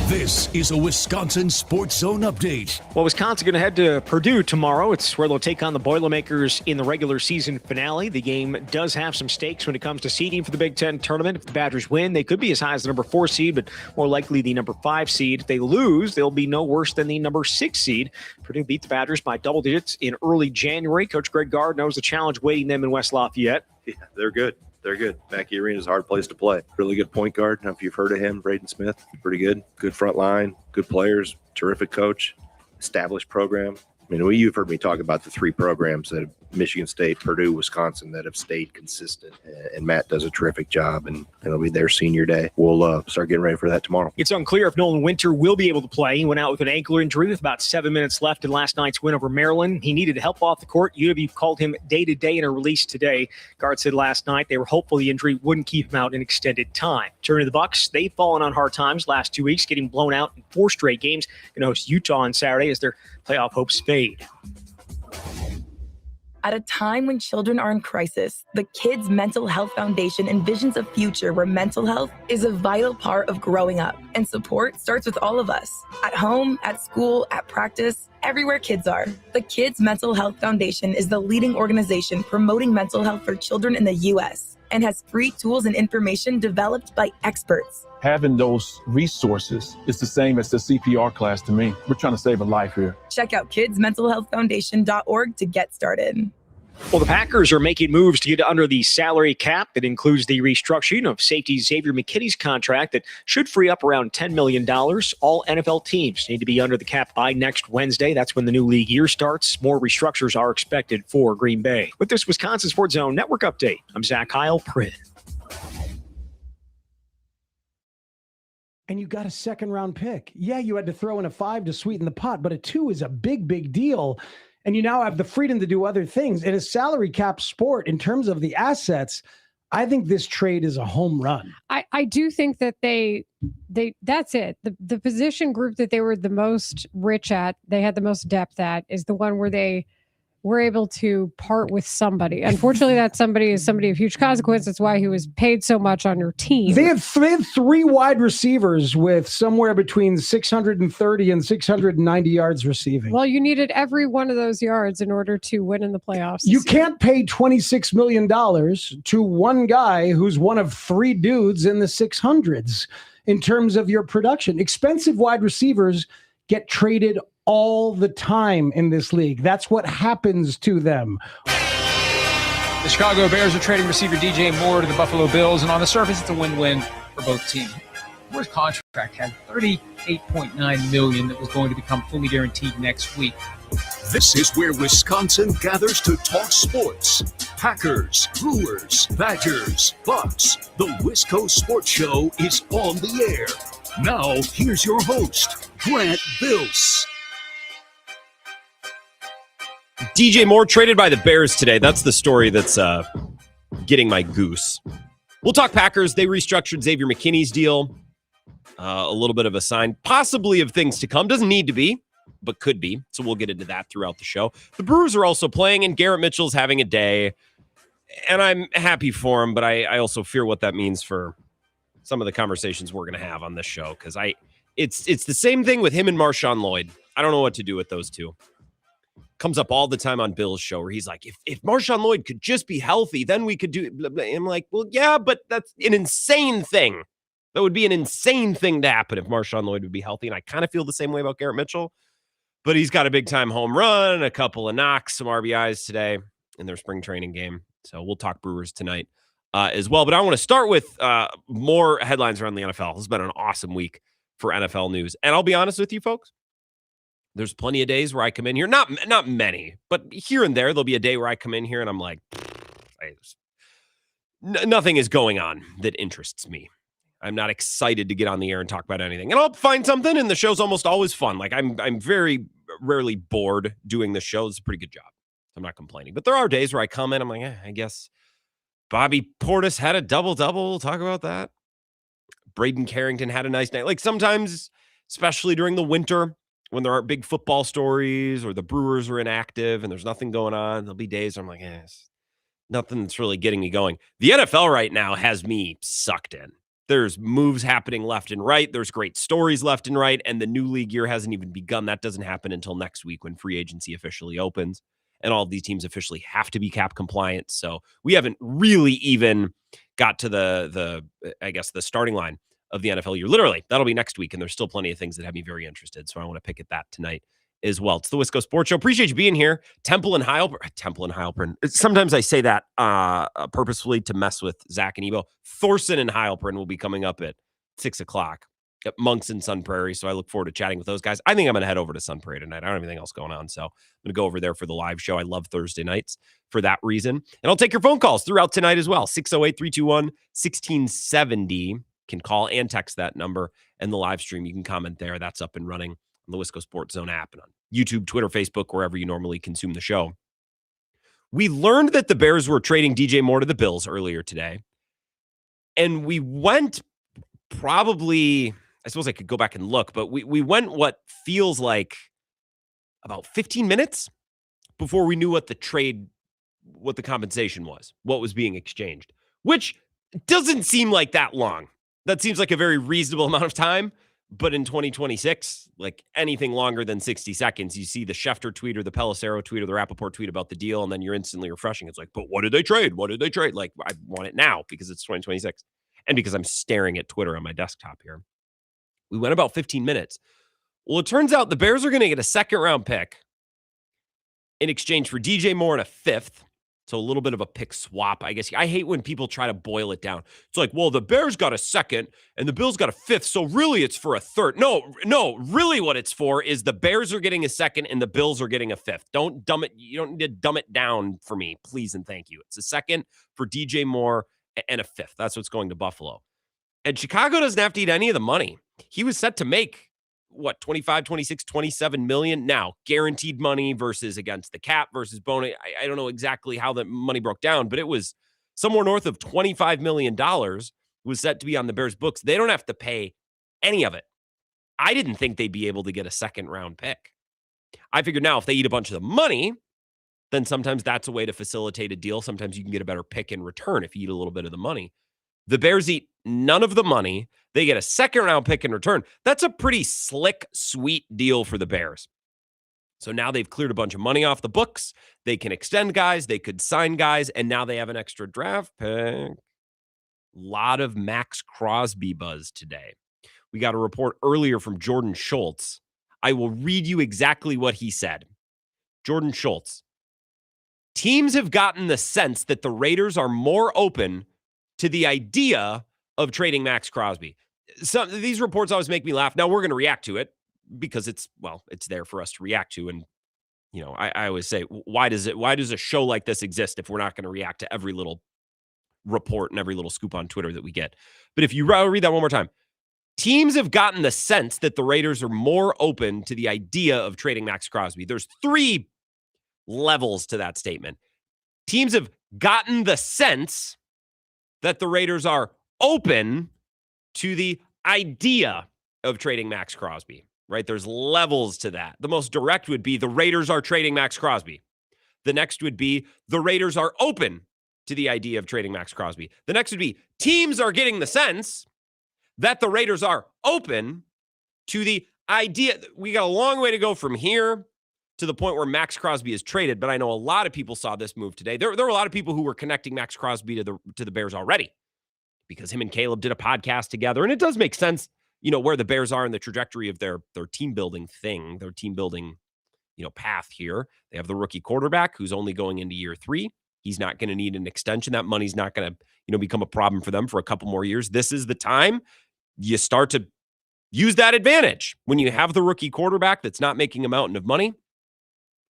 This is a Wisconsin Sports Zone update. Well, Wisconsin going to head to Purdue tomorrow. It's where they'll take on the Boilermakers in the regular season finale. The game does have some stakes when it comes to seeding for the Big Ten tournament. If the Badgers win, they could be as high as the number 4 seed, but more likely the number 5 seed. If they lose, they'll be no worse than the number 6 seed. Purdue beat the Badgers by double digits in early January. Coach Greg Gard knows the challenge waiting them in West Lafayette. Yeah, they're good. They're good. Mackey Arena is a hard place to play. Really good point guard. I don't know if you've heard of him, Braden Smith. Pretty good. Good front line. Good players. Terrific coach. Established program. I mean, you've heard me talk about the 3 programs that have Michigan State, Purdue, Wisconsin that have stayed consistent. And Matt does a terrific job, and it'll be their senior day. We'll start getting ready for that tomorrow. It's unclear if Nolan Winter will be able to play. He went out with an ankle injury with about 7 minutes left in last night's win over Maryland. He needed help off the court. UW called him day-to-day in a release today. Guard said last night they were hopeful the injury wouldn't keep him out an extended time. Turning to the Bucks, they've fallen on hard times last 2 weeks, getting blown out in 4 straight games. Going to host Utah on Saturday as their playoff hopes fade. At a time when children are in crisis, the Kids Mental Health Foundation envisions a future where mental health is a vital part of growing up, and support starts with all of us. At home, at school, at practice, everywhere kids are. The Kids Mental Health Foundation is the leading organization promoting mental health for children in the U.S. and has free tools and information developed by experts. Having those resources is the same as the CPR class to me. We're trying to save a life here. Check out kidsmentalhealthfoundation.org to get started. Well, the Packers are making moves to get under the salary cap. It includes the restructuring of safety Xavier McKinney's contract that should free up around $10 million. All NFL teams need to be under the cap by next Wednesday. That's when the new league year starts. More restructures are expected for Green Bay. With this Wisconsin Sports Zone Network update, I'm Zach Heil, Prin. And you got a second-round pick. Yeah, you had to throw in a 5 to sweeten the pot, but a 2 is a big, big deal. And you now have the freedom to do other things. In a salary cap sport, in terms of the assets, I think this trade is a home run. I do think that they that's it. The position group that they were the most rich at, they had the most depth at, is the one where they were able to part with somebody. Unfortunately, that somebody is somebody of huge consequence. That's why he was paid so much on your team. They have 3 wide receivers with somewhere between 630 and 690 yards receiving. Well, you needed every one of those yards in order to win in the playoffs. You can't pay $26 million to one guy who's one of 3 dudes in the 600s in terms of your production. Expensive wide receivers get traded all the time in this league. That's what happens to them. The Chicago Bears are trading receiver DJ Moore to the Buffalo Bills, and on the surface, it's a win-win for both teams. Moore's contract had $38.9 million that was going to become fully guaranteed next week. This is where Wisconsin gathers to talk sports. Packers, Brewers, Badgers, Bucks. The Wisco Sports Show is on the air. Now, here's your host, Grant Bills. DJ Moore traded by the Bears today. That's the story that's getting my goose. We'll talk Packers. They restructured Xavier McKinney's deal. A little bit of a sign, possibly of things to come. Doesn't need to be, but could be. So we'll get into that throughout the show. The Brewers are also playing, and Garrett Mitchell's having a day. And I'm happy for him, but I also fear what that means for some of the conversations we're going to have on this show. Because it's the same thing with him and Marshawn Lloyd. I don't know what to do with those two. Comes up all the time on Bill's show where he's like, if Marshawn Lloyd could just be healthy, then we could do it. Blah, blah. I'm like, well, yeah, but that's an insane thing. That would be an insane thing to happen if Marshawn Lloyd would be healthy. And I kind of feel the same way about Garrett Mitchell, but he's got a big time home run, a couple of knocks, some RBIs today in their spring training game. So we'll talk Brewers tonight as well. But I want to start with more headlines around the NFL. It's been an awesome week for NFL news. And I'll be honest with you folks. There's plenty of days where I come in here, not many, but here and there, there'll be a day where I come in here and I'm like, nothing is going on that interests me. I'm not excited to get on the air and talk about anything. And I'll find something, and the show's almost always fun. Like I'm very rarely bored doing the show. It's a pretty good job. I'm not complaining. But there are days where I come in, I'm like, I guess Bobby Portis had a double-double. We'll talk about that. Braden Carrington had a nice night. Like sometimes, especially during the winter, when there aren't big football stories or the Brewers are inactive and there's nothing going on, there'll be days where I'm like, nothing that's really getting me going. The NFL right now has me sucked in. There's moves happening left and right. There's great stories left and right. And the new league year hasn't even begun. That doesn't happen until next week when free agency officially opens. And all of these teams officially have to be cap compliant. So we haven't really even got to the starting line of the NFL year. Literally, that'll be next week. And there's still plenty of things that have me very interested. So I want to pick at that tonight as well. It's the Wisco Sports Show. Appreciate you being here. Temple and Heilprin. Sometimes I say that purposefully to mess with Zach and Ebo. Thorson and Heilprin will be coming up at 6 o'clock at Monks and Sun Prairie. So I look forward to chatting with those guys. I think I'm going to head over to Sun Prairie tonight. I don't have anything else going on. So I'm going to go over there for the live show. I love Thursday nights for that reason. And I'll take your phone calls throughout tonight as well. 608-321-1670. Can call and text that number, and the live stream, you can comment there. That's up and running on the Wisco Sports Zone app and on YouTube, Twitter, Facebook, wherever you normally consume the show. We learned that the Bears were trading DJ Moore to the Bills earlier today, and we went probably, I suppose I could go back and look, but we went what feels like about 15 minutes before we knew what the compensation was, what was being exchanged, which doesn't seem like that long. That seems like a very reasonable amount of time, but in 2026, like anything longer than 60 seconds, you see the Schefter tweet or the Pelissero tweet or the Rappaport tweet about the deal, and then you're instantly refreshing. It's like, but what did they trade? What did they trade? Like, I want it now because it's 2026 and because I'm staring at Twitter on my desktop here. We went about 15 minutes. Well, it turns out the Bears are going to get a second-round pick in exchange for DJ Moore and a fifth. So a little bit of a pick swap, I guess. I hate when people try to boil it down. It's like, well, the Bears got a second and the Bills got a fifth, so really it's for a third. No, really what it's for is the Bears are getting a second and the Bills are getting a fifth. Don't dumb it. You don't need to dumb it down for me, please and thank you. It's a second for DJ Moore and a fifth. That's what's going to Buffalo. And Chicago doesn't have to eat any of the money. He was set to make, 25, 26, 27 million. Now, guaranteed money versus against the cap versus bonus. I don't know exactly how the money broke down, but it was somewhere north of $25 million was set to be on the Bears' books. They don't have to pay any of it. I didn't think they'd be able to get a second-round pick. I figured now if they eat a bunch of the money, then sometimes that's a way to facilitate a deal. Sometimes you can get a better pick in return if you eat a little bit of the money. The Bears eat none of the money. They get a second-round pick in return. That's a pretty slick, sweet deal for the Bears. So now they've cleared a bunch of money off the books. They can extend guys. They could sign guys. And now they have an extra draft pick. A lot of Max Crosby buzz today. We got a report earlier from Jordan Schultz. I will read you exactly what he said. Jordan Schultz. Teams have gotten the sense that the Raiders are more open to the idea of trading Max Crosby. Some of these reports always make me laugh. Now we're going to react to it because it's there for us to react to. And, I always say, why does a show like this exist if we're not going to react to every little report and every little scoop on Twitter that we get? But if you read that one more time, teams have gotten the sense that the Raiders are more open to the idea of trading Max Crosby. There's 3 levels to that statement. Teams have gotten the sense that the Raiders are open to the idea of trading Max Crosby, right? There's levels to that. The most direct would be the Raiders are trading Max Crosby. The next would be the Raiders are open to the idea of trading Max Crosby. The next would be teams are getting the sense that the Raiders are open to the idea. We got a long way to go from here to the point where Max Crosby is traded, but I know a lot of people saw this move today. There were a lot of people who were connecting Max Crosby to the Bears already because him and Caleb did a podcast together, and it does make sense, where the Bears are in the trajectory of their team building thing, their team building, path here. They have the rookie quarterback who's only going into year 3. He's not going to need an extension. That money's not going to, become a problem for them for a couple more years. This is the time you start to use that advantage. When you have the rookie quarterback that's not making a mountain of money,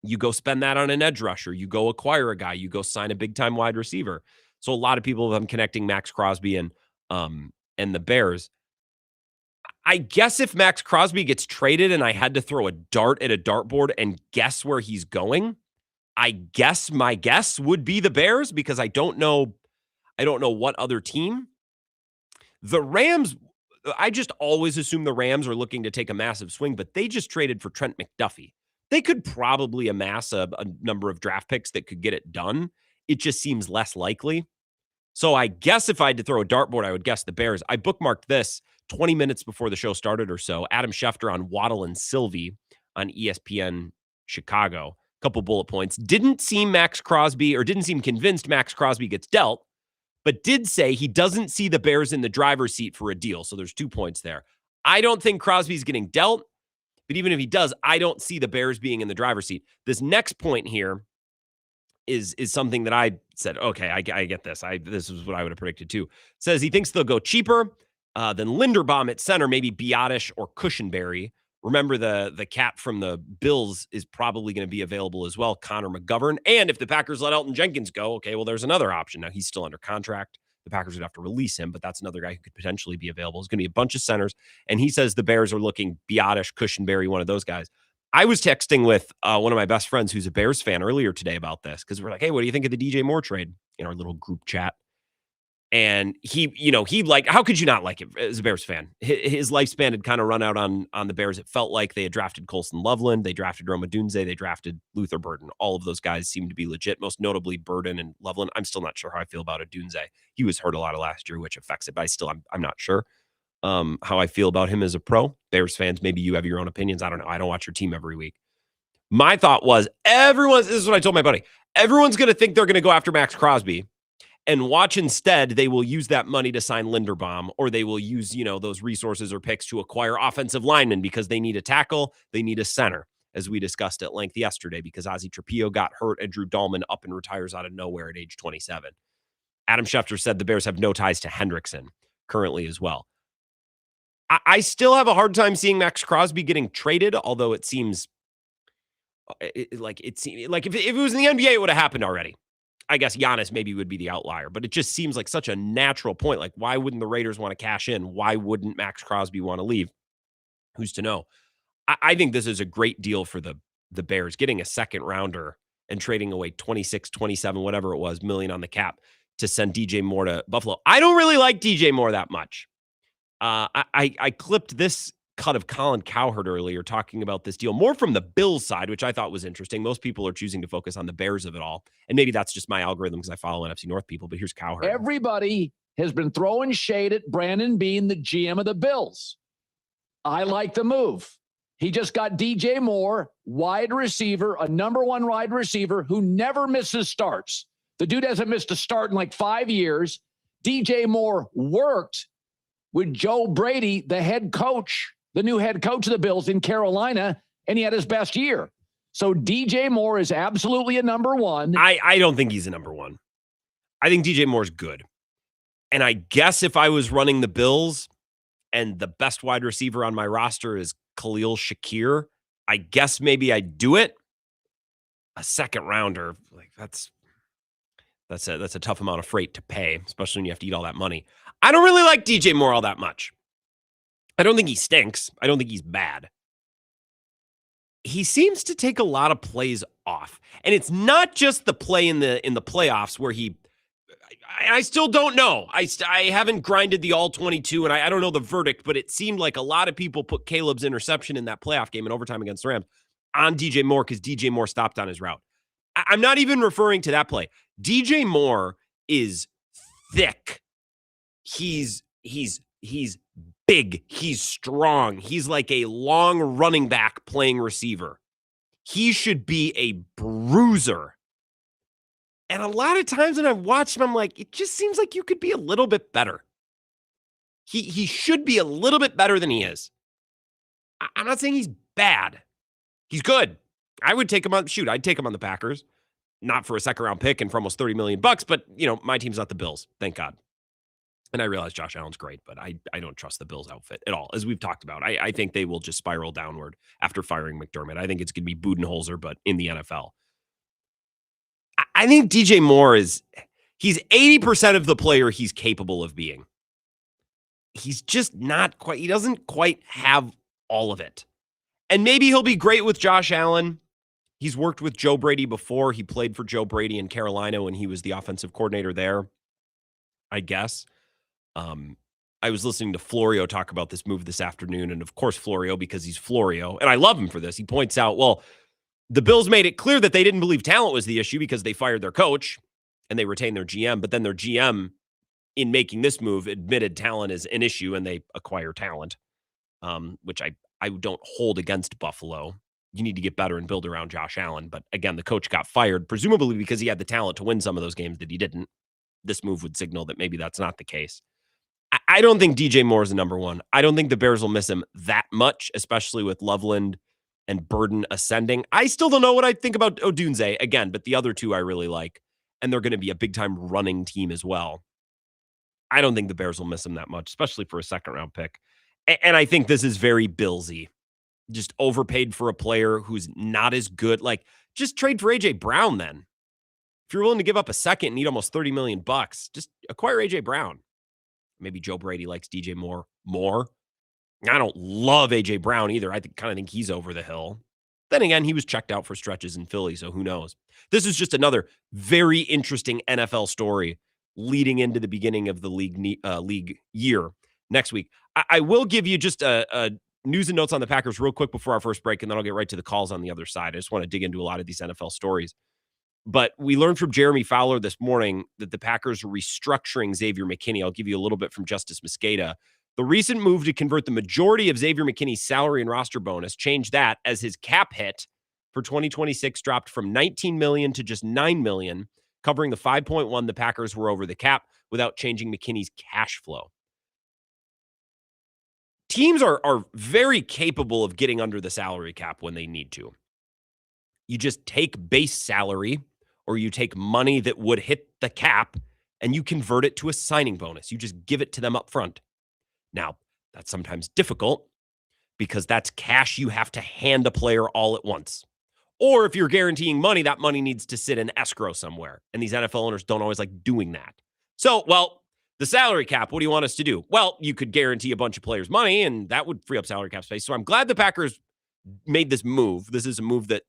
you go spend that on an edge rusher. You go acquire a guy. You go sign a big-time wide receiver. So a lot of people have been connecting Max Crosby and the Bears. I guess if Max Crosby gets traded and I had to throw a dart at a dartboard and guess where he's going, I guess my guess would be the Bears because I don't know what other team. The Rams, I just always assume the Rams are looking to take a massive swing, but they just traded for Trent McDuffie. They could probably amass a number of draft picks that could get it done. It just seems less likely. So I guess if I had to throw a dartboard, I would guess the Bears. I bookmarked this 20 minutes before the show started or so. Adam Schefter on Waddle and Sylvie on ESPN Chicago. Couple bullet points. Didn't seem convinced Max Crosby gets dealt, but did say he doesn't see the Bears in the driver's seat for a deal. So there's 2 points there. I don't think Crosby's getting dealt, but even if he does, I don't see the Bears being in the driver's seat. This next point here is something that I said, okay, I get this. This is what I would have predicted too. Says he thinks they'll go cheaper than Linderbaum at center, maybe Biotish or Cushenberry. Remember, the cat from the Bills is probably going to be available as well, Connor McGovern. And if the Packers let Elton Jenkins go, okay, well, there's another option. Now, he's still under contract. The Packers would have to release him, but that's another guy who could potentially be available. It's going to be a bunch of centers. And he says the Bears are looking Biotish, Cushenberry, one of those guys. I was texting with one of my best friends who's a Bears fan earlier today about this because we're like, hey, what do you think of the DJ Moore trade in our little group chat? And he like, how could you not like it as a Bears fan? His lifespan had kind of run out on the Bears. It felt like they had drafted Colson Loveland. They drafted Roma Dunze. They drafted Luther Burden. All of those guys seem to be legit, most notably Burden and Loveland. I'm still not sure how I feel about Dunze. He was hurt a lot of last year, which affects it, but I'm not sure how I feel about him as a pro. Bears fans, maybe you have your own opinions. I don't know. I don't watch your team every week. My thought was this is what I told my buddy. Everyone's going to think they're going to go after Max Crosby. And watch instead, they will use that money to sign Linderbaum, or they will use, those resources or picks to acquire offensive linemen because they need a tackle, they need a center, as we discussed at length yesterday, because Ozzie Trapillo got hurt and Drew Dahlman up and retires out of nowhere at age 27. Adam Schefter said the Bears have no ties to Hendrickson currently as well. I still have a hard time seeing Max Crosby getting traded, although it seems like if it was in the NBA, it would have happened already. I guess Giannis maybe would be the outlier, but it just seems like such a natural point. Like, why wouldn't the Raiders want to cash in? Why wouldn't Max Crosby want to leave? Who's to know? I think this is a great deal for the Bears, getting a second rounder and trading away 26, 27, whatever it was, million on the cap to send DJ Moore to Buffalo. I don't really like DJ Moore that much. I clipped this cut of Colin Cowherd earlier talking about this deal more from the Bills side, which I thought was interesting. Most people are choosing to focus on the Bears of it all. And maybe that's just my algorithm because I follow NFC North people, but here's Cowherd. Everybody has been throwing shade at Brandon Beane, the GM of the Bills. I like the move. He just got DJ Moore, wide receiver, a number one wide receiver who never misses starts. The dude hasn't missed a start in like 5 years. DJ Moore worked with Joe Brady, the head coach, the new head coach of the Bills in Carolina, and he had his best year. So DJ Moore is absolutely a number one. I don't think he's a number one. I think DJ Moore's good. And I guess if I was running the Bills and the best wide receiver on my roster is Khalil Shakir, I guess maybe I'd do it. A second rounder, like that's a tough amount of freight to pay, especially when you have to eat all that money. I don't really like DJ Moore all that much. I don't think he stinks. I don't think he's bad. He seems to take a lot of plays off. And it's not just the play in the playoffs where I still don't know. I haven't grinded the all 22 and I don't know the verdict, but it seemed like a lot of people put Caleb's interception in that playoff game in overtime against the Rams on DJ Moore because DJ Moore stopped on his route. I'm not even referring to that play. DJ Moore is thick. He's big. He's strong. He's like a long running back playing receiver. He should be a bruiser. And a lot of times when I've watched him, I'm like, it just seems like you could be a little bit better. He should be a little bit better than he is. I'm not saying he's bad. He's good. I would take him on. Shoot, I'd take him on the Packers. Not for a second round pick and for almost $30 million, but my team's not the Bills. Thank God. And I realize Josh Allen's great, but I don't trust the Bills outfit at all. As we've talked about, I think they will just spiral downward after firing McDermott. I think it's going to be Budenholzer, but in the NFL. I think DJ Moore he's 80% of the player he's capable of being. He's just not quite, he doesn't quite have all of it. And maybe he'll be great with Josh Allen. He's worked with Joe Brady before. He played for Joe Brady in Carolina when he was the offensive coordinator there, I guess. I was listening to Florio talk about this move this afternoon. And of course, Florio, because he's Florio, and I love him for this, he points out, well, the Bills made it clear that they didn't believe talent was the issue because they fired their coach and they retained their GM, but then their GM in making this move, admitted talent is an issue and they acquire talent, which I don't hold against Buffalo. You need to get better and build around Josh Allen. But again, the coach got fired, presumably because he had the talent to win some of those games that he didn't. This move would signal that maybe that's not the case. I don't think DJ Moore is the number one. I don't think the Bears will miss him that much, especially with Loveland and Burden ascending. I still don't know what I think about Odunze again, but the other two I really like. And they're going to be a big-time running team as well. I don't think the Bears will miss him that much, especially for a second-round pick. And I think this is very Billsy. Just overpaid for a player who's not as good. Like, just trade for A.J. Brown then. If you're willing to give up a second and need almost $30 million, just acquire A.J. Brown. Maybe Joe Brady likes DJ Moore more. I don't love A.J. Brown either. I kind of think he's over the hill. Then again, he was checked out for stretches in Philly, so who knows? This is just another very interesting NFL story leading into the beginning of the league year next week. I will give you just a news and notes on the Packers real quick before our first break, and then I'll get right to the calls on the other side. I just want to dig into a lot of these NFL stories. But we learned from Jeremy Fowler this morning that the Packers are restructuring Xavier McKinney. I'll give you a little bit from Justice Mosqueda. The recent move to convert the majority of Xavier McKinney's salary and roster bonus changed that as his cap hit for 2026 dropped from $19 million to just $9 million, covering the 5.1 the Packers were over the cap without changing McKinney's cash flow. Teams are very capable of getting under the salary cap when they need to. You just take base salary or you take money that would hit the cap and you convert it to a signing bonus. You just give it to them up front. Now, that's sometimes difficult because that's cash you have to hand a player all at once. Or if you're guaranteeing money, that money needs to sit in escrow somewhere. And these NFL owners don't always like doing that. So, well, the salary cap, what do you want us to do? Well, you could guarantee a bunch of players money and that would free up salary cap space. So I'm glad the Packers made this move. This is a move that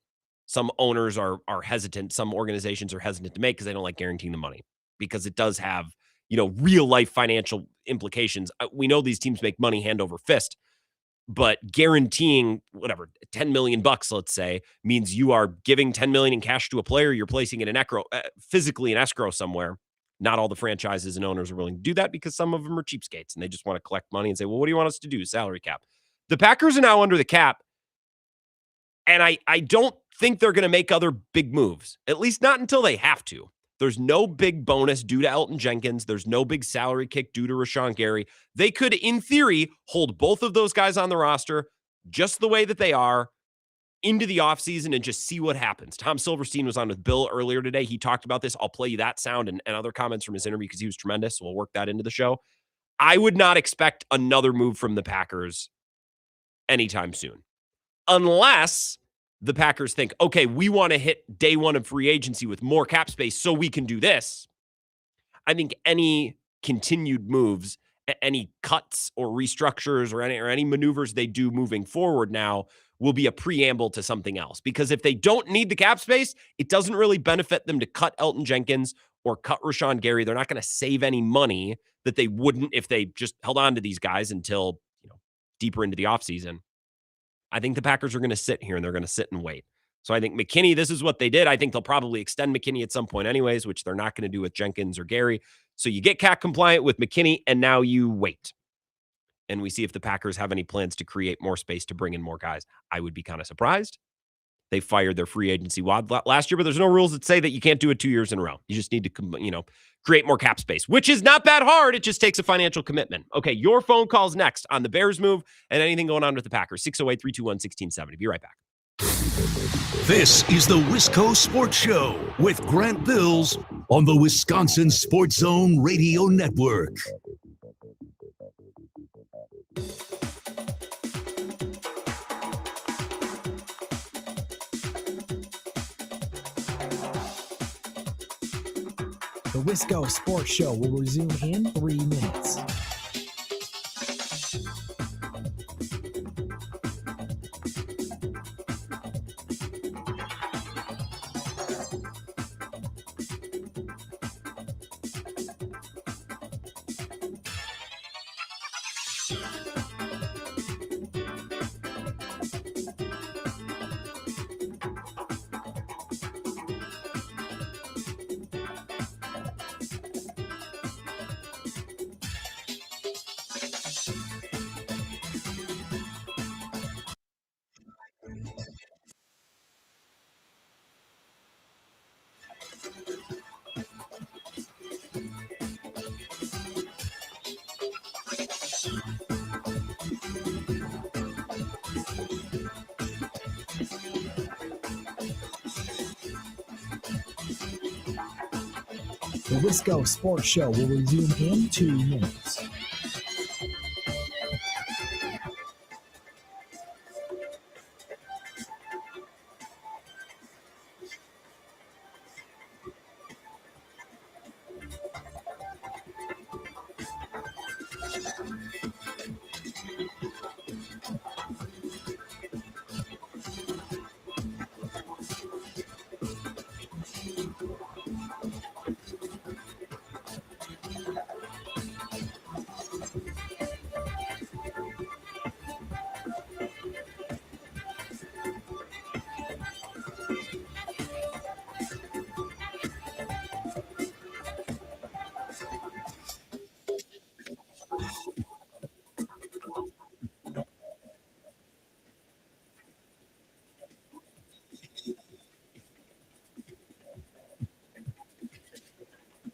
some owners are hesitant. Some organizations are hesitant to make because they don't like guaranteeing the money because it does have, real life financial implications. We know these teams make money hand over fist, but guaranteeing whatever, $10 million, let's say, means you are giving $10 million in cash to a player. You're placing it in escrow, physically in escrow somewhere. Not all the franchises and owners are willing to do that because some of them are cheapskates and they just want to collect money and say, well, what do you want us to do? Salary cap. The Packers are now under the cap. And I don't think they're going to make other big moves, at least not until they have to. There's no big bonus due to Elton Jenkins. There's no big salary kick due to Rashawn Gary. They could, in theory, hold both of those guys on the roster just the way that they are into the offseason and just see what happens. Tom Silverstein was on with Bill earlier today. He talked about this. I'll play you that sound and other comments from his interview because he was tremendous. So we'll work that into the show. I would not expect another move from the Packers anytime soon, unless the Packers think, okay, we want to hit day one of free agency with more cap space so we can do this. I think any continued moves, any cuts or restructures or any maneuvers they do moving forward now will be a preamble to something else. Because if they don't need the cap space, it doesn't really benefit them to cut Elton Jenkins or cut Rashawn Gary. They're not going to save any money that they wouldn't if they just held on to these guys until deeper into the offseason. I think the Packers are going to sit here and they're going to sit and wait. So I think McKinney, this is what they did. I think they'll probably extend McKinney at some point anyways, which they're not going to do with Jenkins or Gary. So you get cap compliant with McKinney and now you wait. And we see if the Packers have any plans to create more space to bring in more guys. I would be kind of surprised. They fired their free agency wad last year, but there's no rules that say that you can't do it 2 years in a row. You just need to, create more cap space, which is not that hard. It just takes a financial commitment. Okay, your phone calls next on the Bears move and anything going on with the Packers. 608-321-1670. Be right back. This is the Wisco Sports Show with Grant Bills on the Wisconsin Sports Zone Radio Network. The Wisco Sports Show will resume in 3 minutes. The Wisco Sports Show will resume in 2 minutes.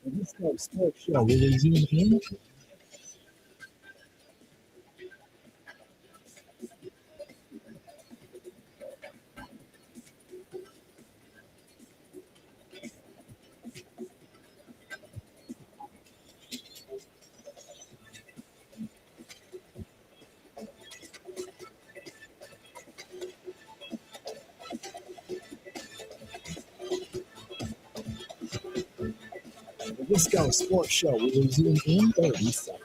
The Wisco Sports Show will resume in. The Wisco Sports Show will resume in 30 seconds.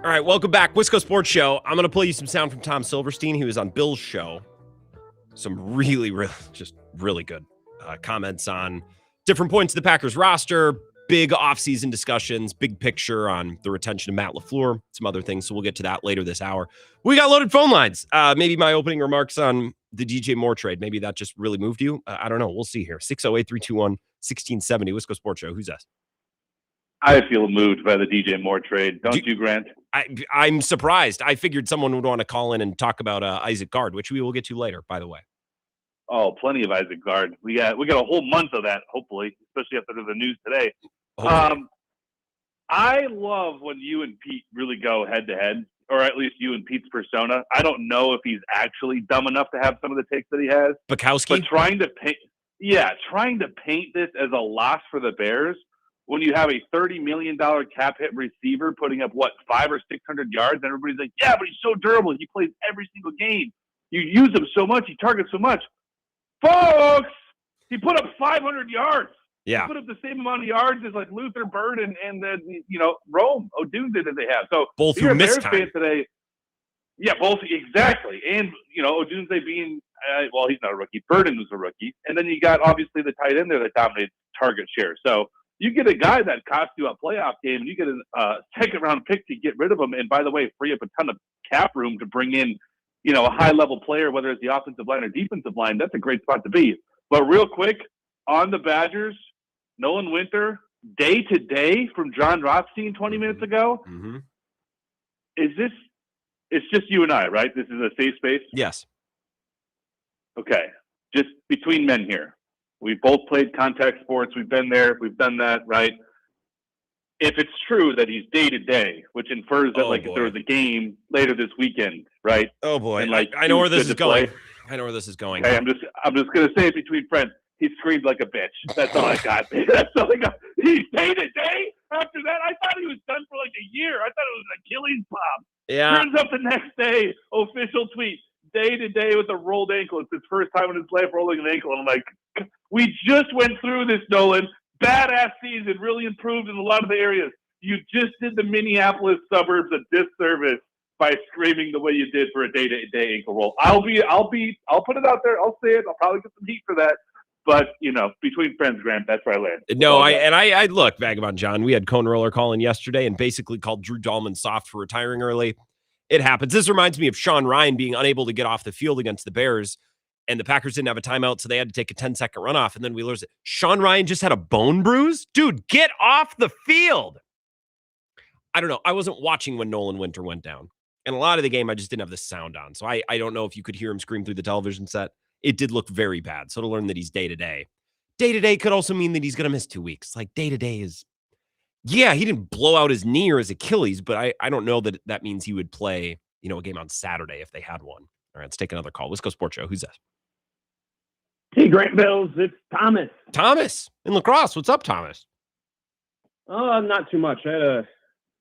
All right, welcome back. Wisco Sports Show. I'm going to play you some sound from Tom Silverstein. He was on Bill's show. Some really good comments on different points of the Packers roster, big offseason discussions, big picture on the retention of Matt LaFleur, some other things. So we'll get to that later this hour. We got loaded phone lines. Maybe my opening remarks on the DJ Moore trade, maybe that just really moved you. I don't know. We'll see here. 608-321-1670, Wisco Sports Show. Who's that? I feel moved by the DJ Moore trade. Don't you, Grant? I'm surprised. I figured someone would want to call in and talk about Isaac Gard, which we will get to later, by the way. Oh, plenty of Isaac Gard. We got a whole month of that, hopefully, especially after the news today. Okay. I love when you and Pete really go head to head, or at least you and Pete's persona. I don't know if he's actually dumb enough to have some of the takes that he has. Bukowski? But trying to paint this as a loss for the Bears when you have a $30 million cap hit receiver putting up, 500 or 600 yards, and everybody's like, yeah, but he's so durable. He plays every single game. You use him so much. He targets so much. Folks, he put up 500 yards. Yeah. He put up the same amount of yards as like Luther Bird and Rome Odunze that they have. So both if you're who a missed Bears time fan today. Yeah, both exactly. And Odunze being he's not a rookie. Burden was a rookie. And then you got obviously the tight end there that dominates target share. So you get a guy that cost you a playoff game, and you get a second-round pick to get rid of him, and by the way, free up a ton of cap room to bring in, a high-level player, whether it's the offensive line or defensive line. That's a great spot to be. But real quick, on the Badgers, Nolan Winter, day-to-day from John Rothstein 20 minutes ago. Mm-hmm. It's just you and I, right? This is a safe space? Yes. Okay. Just between men here. We've both played contact sports. We've been there. We've done that, right? If it's true that he's day-to-day, which infers that, if there was a game later this weekend, right? Oh, boy. And, I know where this is going. I know where this is going. Okay, I'm just going to say it between friends. He screamed like a bitch. That's all I got. That's all I got. He's day-to-day? After that, I thought he was done for like a year. I thought it was an Achilles pop. Yeah. Turns up the next day, official tweet. Day-to-day with a rolled ankle. It's his first time in his life rolling an ankle. And I'm like, we just went through this, Nolan. Badass season, really improved in a lot of the areas. You just did the Minneapolis suburbs a disservice by screaming the way you did for a day-to-day ankle roll. I'll put it out there. I'll say it. I'll probably get some heat for that. But, between friends, Grant, that's where I land. No, I look, Vagabond John, we had Cone Roller calling yesterday and basically called Drew Dahlman soft for retiring early. It happens. This reminds me of Sean Ryan being unable to get off the field against the Bears and the Packers didn't have a timeout, so they had to take a 10-second runoff, and then Wheeler's Sean Ryan just had a bone bruise? Dude, get off the field. I don't know. I wasn't watching when Nolan Winter went down. And a lot of the game, I just didn't have the sound on. So I don't know if you could hear him scream through the television set. It did look very bad. So to learn that he's day-to-day. Day-to-day could also mean that he's going to miss 2 weeks. Like, day-to-day is... Yeah, he didn't blow out his knee or his Achilles, but I don't know that that means he would play, a game on Saturday if they had one. All right, let's take another call. Wisco Sports Show. Who's this? Hey, Grant Bills. It's Thomas. Thomas in La Crosse. What's up, Thomas? Not too much. I had a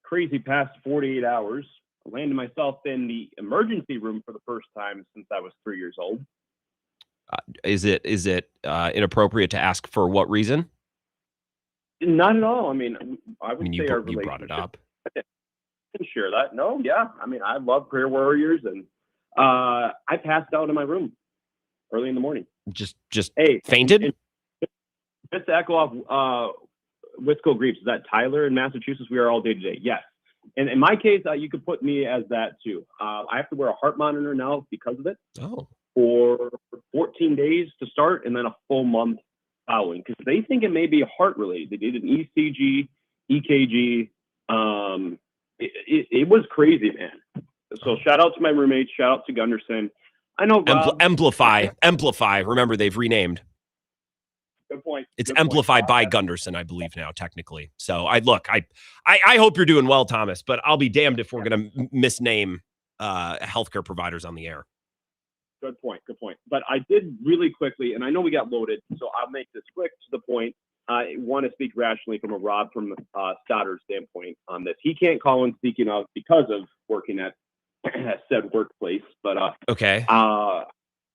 crazy past 48 hours. I landed myself in the emergency room for the first time since I was 3 years old. Is it inappropriate to ask for what reason? Not at all. I mean, I would say you our brought it up. I can share that. No, yeah. I mean, I love Prayer Warriors, and I passed out in my room early in the morning. Just fainted? Just to echo off Wisco Greaves, is that Tyler in Massachusetts? We are all day-to-day. Yes. And in my case, you could put me as that too. I have to wear a heart monitor now because of it. Oh. For 14 days to start, and then a full month following, because they think it may be heart related. They did an ECG, EKG. It was crazy, man. So shout out to my roommates. Shout out to Gunderson. I know Rob, Amplify. Remember, they've renamed. Good point. It's Good Amplified point. by Gunderson, I believe now, technically. So I hope you're doing well, Thomas, but I'll be damned if we're going to misname healthcare providers on the air. Good point. But I did really quickly, and I know we got loaded, so I'll make this quick to the point. I want to speak rationally from Stoddard's standpoint on this. He can't call in, speaking of, because of working at said workplace, but okay.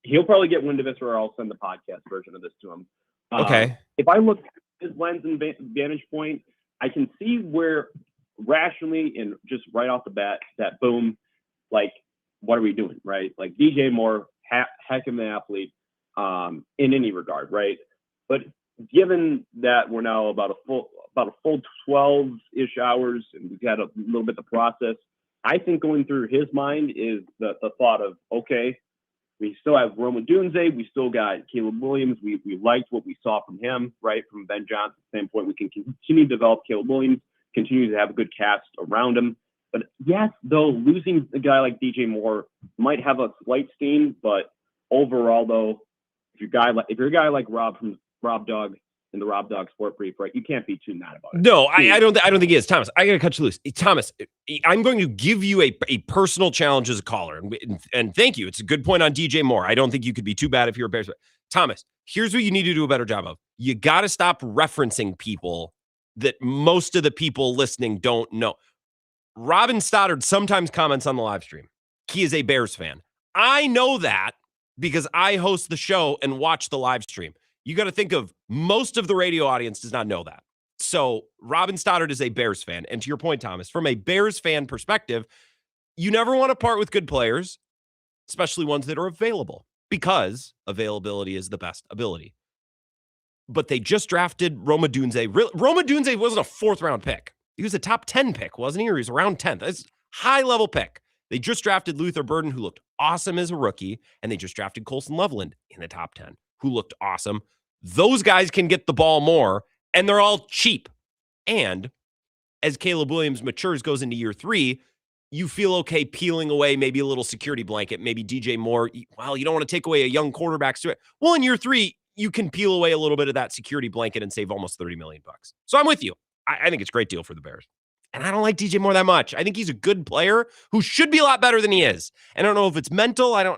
He'll probably get wind of this, or I'll send the podcast version of this to him. Okay. If I look at his lens and vantage point, I can see where rationally and just right off the bat, that boom, like, what are we doing, right? Like DJ Moore, heck of an athlete in any regard, right? But given that we're now about a full 12-ish hours, and we've had a little bit of process, I think going through his mind is the thought of, okay, we still have Roma Dunze, we still got Caleb Williams. We liked what we saw from him, right? From Ben Johnson's standpoint, we can continue to develop Caleb Williams, continue to have a good cast around him. But yes, though, losing a guy like DJ Moore might have a slight sting, but overall, though, if you're a guy like Rob from Rob Dog in the Rob Dog Sport Brief, right, you can't be too mad about it. No, I don't think he is. Thomas, I got to cut you loose. Thomas, I'm going to give you a personal challenge as a caller, and thank you. It's a good point on DJ Moore. I don't think you could be too bad if you're a Bears. Thomas, here's what you need to do a better job of. You got to stop referencing people that most of the people listening don't know. Robin Stoddard sometimes comments on the live stream. He is a Bears fan. I know that because I host the show and watch the live stream. You got to think of most of the radio audience does not know that. So Robin Stoddard is a Bears fan. And to your point, Thomas, from a Bears fan perspective, you never want to part with good players, especially ones that are available, because availability is the best ability. But they just drafted Roma Dunze. Roma Dunze wasn't a 4th round pick. He was a top 10 pick, wasn't he? Or he was around 10th. That's a high-level pick. They just drafted Luther Burden, who looked awesome as a rookie, and they just drafted Colson Loveland in the top 10, who looked awesome. Those guys can get the ball more, and they're all cheap. And as Caleb Williams matures, goes into year 3, you feel okay peeling away maybe a little security blanket, maybe DJ Moore. Well, you don't want to take away a young quarterback's. Well, in year 3, you can peel away a little bit of that security blanket and save almost $30 million. So I'm with you. I think it's a great deal for the Bears. And I don't like DJ Moore that much. I think he's a good player who should be a lot better than he is. And I don't know if it's mental.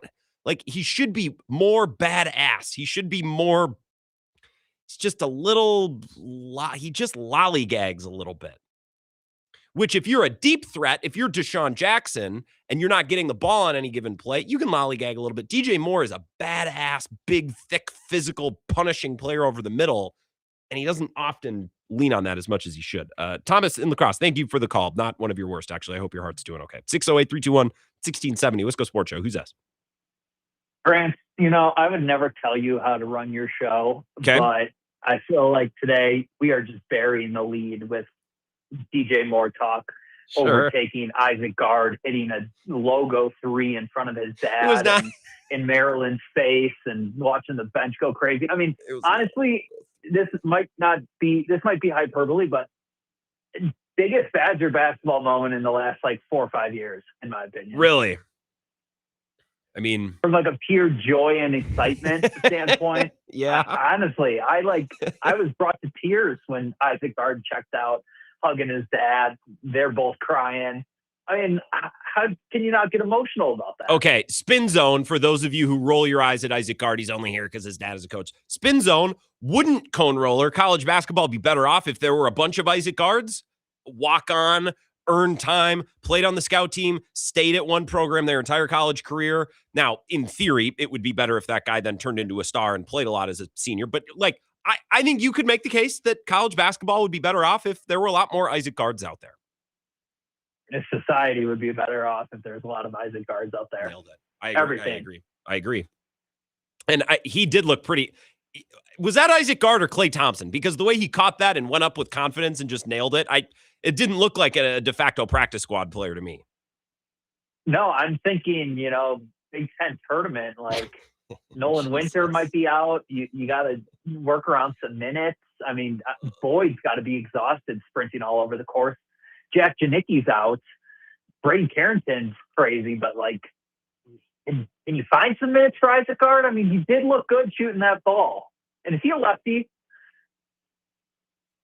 He should be more badass. He should be more, it's just a little, he just lollygags a little bit. Which if you're a deep threat, if you're Deshaun Jackson and you're not getting the ball on any given play, you can lollygag a little bit. DJ Moore is a badass, big, thick, physical, punishing player over the middle. And he doesn't often lean on that as much as he should. Thomas in La Crosse, thank you for the call. Not one of your worst, actually. I hope your heart's doing okay. 608-321-1670. Wisco Sports Show. Who's this? Grant, I would never tell you how to run your show, okay, but I feel like today we are just burying the lead with DJ Moore talk, overtaking Isaac Gard, hitting a logo 3 in front of his dad. It was not, in Maryland's face and watching the bench go crazy. I mean, honestly, this might be hyperbole, but biggest Badger basketball moment in the last like 4 or 5 years, in my opinion. Really? I mean, from like a pure joy and excitement standpoint. Yeah. Honestly, I was brought to tears when Isaac Garden checked out, hugging his dad. They're both crying. I mean, how can you not get emotional about that? Okay, spin zone, for those of you who roll your eyes at Isaac Gard, he's only here because his dad is a coach. Spin zone, wouldn't cone roller college basketball be better off if there were a bunch of Isaac Gards? Walk on, earn time, played on the scout team, stayed at one program their entire college career. Now, in theory, it would be better if that guy then turned into a star and played a lot as a senior. But like, I think you could make the case that college basketball would be better off if there were a lot more Isaac Gards out there. If society would be better off if there's a lot of Isaac Gards out there. Nailed it. I agree. And he did look pretty. Was that Isaac Gard or Klay Thompson? Because the way he caught that and went up with confidence and just nailed it, it didn't look like a de facto practice squad player to me. No, I'm thinking, Big Ten tournament, like Nolan Winter might be out. You got to work around some minutes. I mean, Boyd's got to be exhausted sprinting all over the course. Jack Janicki's out. Braden Carrington's crazy, but like, can you find some minutes for Isaac Gard? I mean, he did look good shooting that ball. And is he a lefty?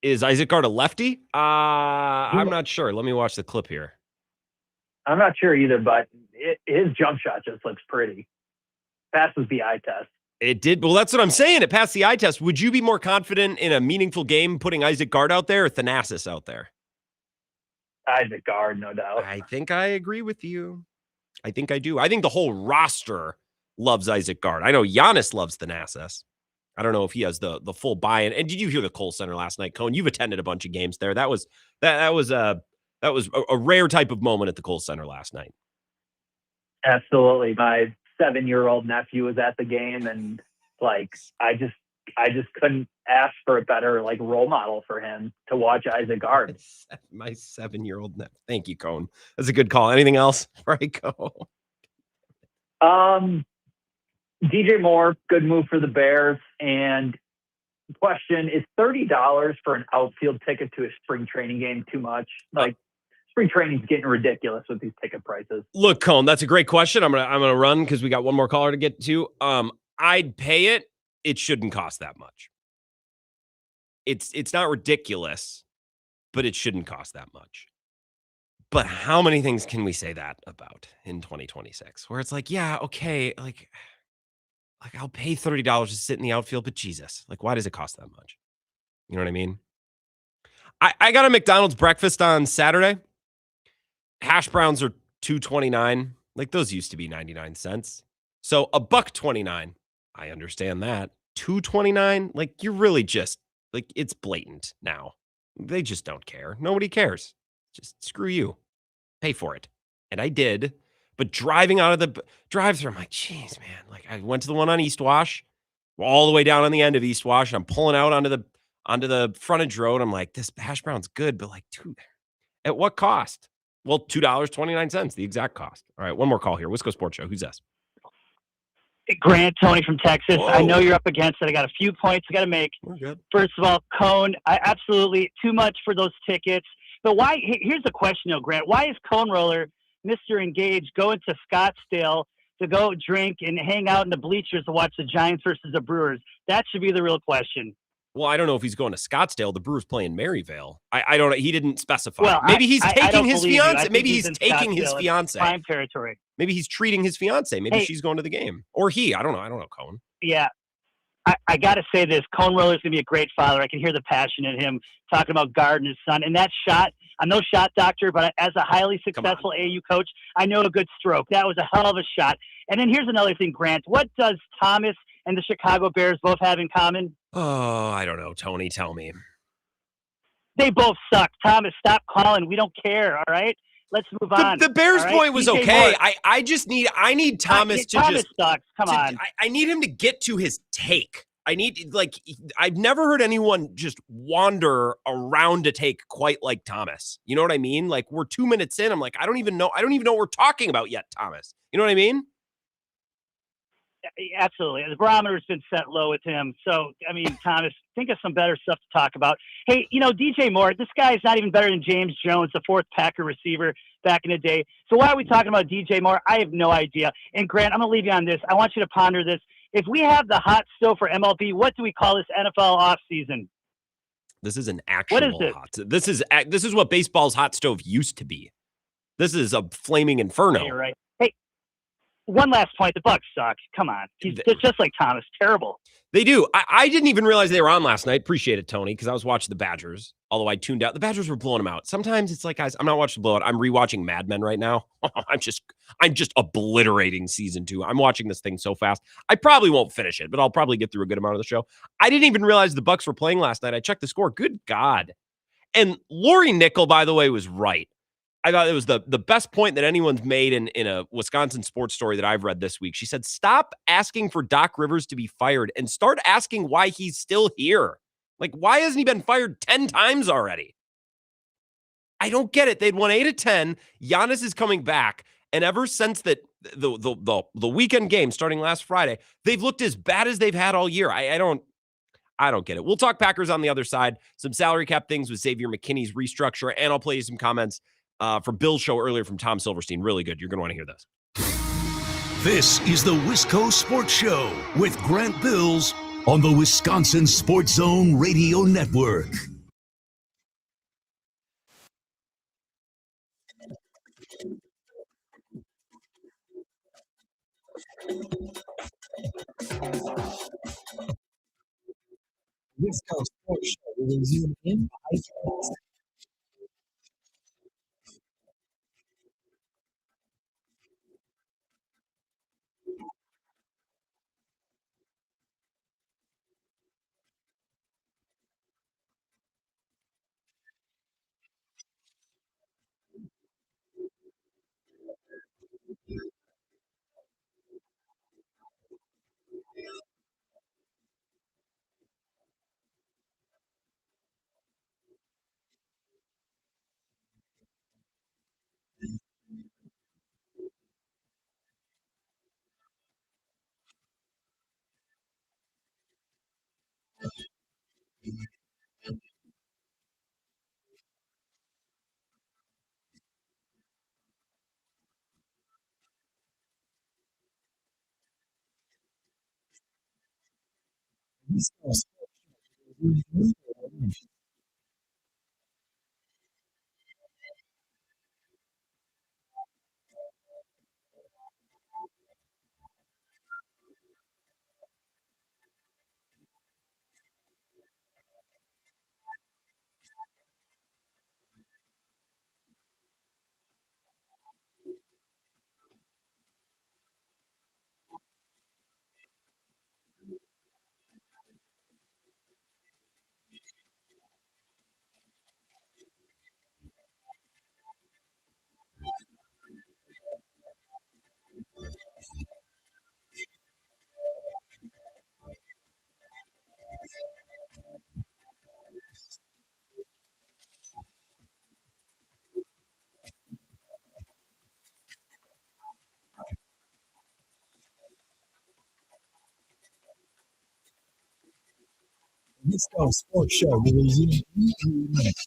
Is Isaac Gard a lefty? I'm not sure. Let me watch the clip here. I'm not sure either, but his jump shot just looks pretty. Passes the eye test. It did. Well, that's what I'm saying. It passed the eye test. Would you be more confident in a meaningful game putting Isaac Gard out there or Thanasis out there? Isaac Gard, no doubt. I think I agree with you. I think I do. I think the whole roster loves Isaac Gard. I know Giannis loves Thanasis. I don't know if he has the full buy-in. And did you hear the Kohl Center last night, Cone? You've attended a bunch of games there. That was a rare type of moment at the Kohl Center last night. Absolutely. My 7-year-old nephew was at the game, and like I just couldn't ask for a better like role model for him to watch Isaac Gard. My 7-year-old nephew. Thank you, Cone. That's a good call. Anything else before I go? DJ Moore, good move for the Bears. And question, is $30 for an outfield ticket to a spring training game too much? Like, spring training's getting ridiculous with these ticket prices. Look, Cone, that's a great question. I'm gonna run because we got one more caller to get to. I'd pay it. It shouldn't cost that much. It's not ridiculous, but it shouldn't cost that much. But how many things can we say that about in 2026? Where it's like, yeah, okay, like I'll pay $30 to sit in the outfield, but Jesus, like, why does it cost that much? You know what I mean? I got a McDonald's breakfast on Saturday. Hash browns are $2.29. Like, those used to be 99 cents. So $1.29. I understand that. $2.29. Like, you're really just like, it's blatant now. They just don't care. Nobody cares. Just screw you. Pay for it. And I did. But driving out of the drive-thru, I'm like, geez, man. Like, I went to the one on East Wash, all the way down on the end of East Wash. I'm pulling out onto the frontage road. I'm like, this hash brown's good, but like, dude, at what cost? Well, $2.29, the exact cost. All right, one more call here. Wisco Sports Show. Who's this? Grant, Tony from Texas. Whoa. I know you're up against it. I got a few points I got to make. We're good. First of all, Cone, I absolutely too much for those tickets. But why? Here's the question, though, Grant. Why is Cone Roller, Mr. Engaged, going to Scottsdale to go drink and hang out in the bleachers to watch the Giants versus the Brewers? That should be the real question. Well, I don't know if he's going to Scottsdale. The Brewers play in Maryvale. I don't know. He didn't specify. Well, maybe he's I taking don't his believe you. fiance. I think Maybe he's in taking his Scottsdale. It's fiance. prime territory. Maybe he's treating his fiance. Maybe Hey. she's going to the game. Or he. I don't know, Cone. Yeah. I got to say this. Cone Roller is going to be a great father. I can hear the passion in him talking about Gard and his son. And that shot, I'm no shot doctor, but as a highly successful AAU coach, I know a good stroke. That was a hell of a shot. And then here's another thing, Grant. What does Thomas and the Chicago Bears both have in common? Oh, I don't know, Tony. Tell me. They both suck. Thomas, stop calling. We don't care, all right? Let's move on. The Bears all right? point was DJ okay. Moore. I need Thomas to Thomas just sucks. Come on. I need him to get to his take. I've never heard anyone just wander around a take quite like Thomas. You know what I mean? Like, we're 2 minutes in. I'm like, I don't even know what we're talking about yet, Thomas. You know what I mean? absolutely. The barometer's been set low with him. So, I mean, Thomas, think of some better stuff to talk about. Hey, DJ Moore, this guy is not even better than James Jones, the fourth Packer receiver back in the day. So why are we talking about DJ Moore? I have no idea. And Grant, I'm going to leave you on this. I want you to ponder this. If we have the hot stove for MLB, what do we call this NFL offseason? This is an actual What is it? hot. This is what baseball's hot stove used to be. This is a flaming inferno. You're right. Hey, one last point. The Bucs suck. Come on. They're just like Thomas. Terrible. They do. I didn't even realize they were on last night. Appreciate it, Tony, because I was watching the Badgers, although I tuned out. The Badgers were blowing them out. Sometimes it's like, guys, I'm not watching the blowout. I'm rewatching Mad Men right now. I'm just obliterating season 2. I'm watching this thing so fast. I probably won't finish it, but I'll probably get through a good amount of the show. I didn't even realize the Bucs were playing last night. I checked the score. Good God. And Lori Nickel, by the way, was right. I thought it was the best point that anyone's made in a Wisconsin sports story that I've read this week. She said, stop asking for Doc Rivers to be fired and start asking why he's still here. Like, why hasn't he been fired 10 times already? I don't get it. They'd won 8 of 10. Giannis is coming back. And ever since that the weekend game starting last Friday, they've looked as bad as they've had all year. I don't get it. We'll talk Packers on the other side. Some salary cap things with Xavier McKinney's restructure, and I'll play you some comments from Bill's show earlier from Tom Silverstein. Really good. You're going to want to hear this. This is the Wisco Sports Show with Grant Bills on the Wisconsin Sports Zone Radio Network. Wisco Sports Show will resume in 5 minutes. Wisco Sports Show will resume in 5 minutes. Wisco Sports Show will resume in 3 minutes.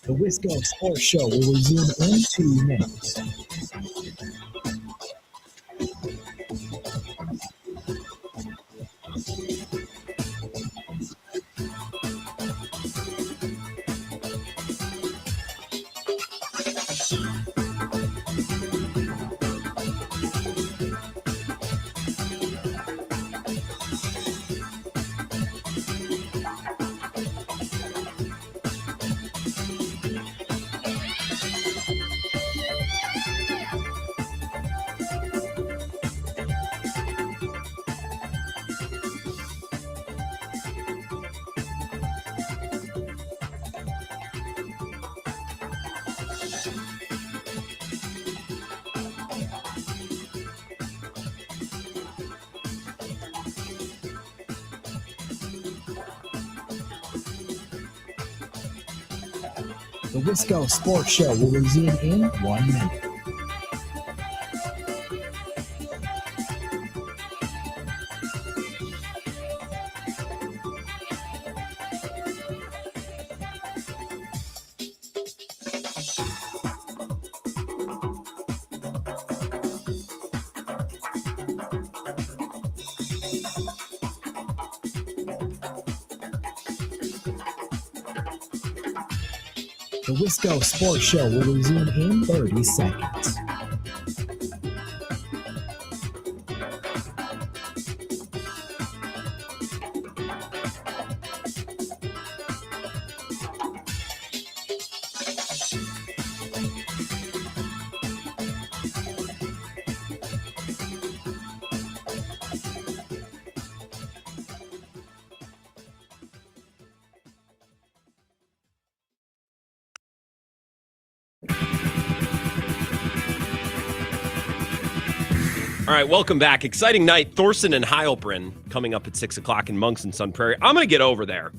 The Wisco Sports Show will resume in 2 minutes. The Wisco Sports Show will resume in 1 minute. The Wisco Sports Show will resume in 30 seconds. All right, welcome back. Exciting night. Thorson and Heilprin coming up at 6 o'clock in Monks and Sun Prairie. I'm going to get over there.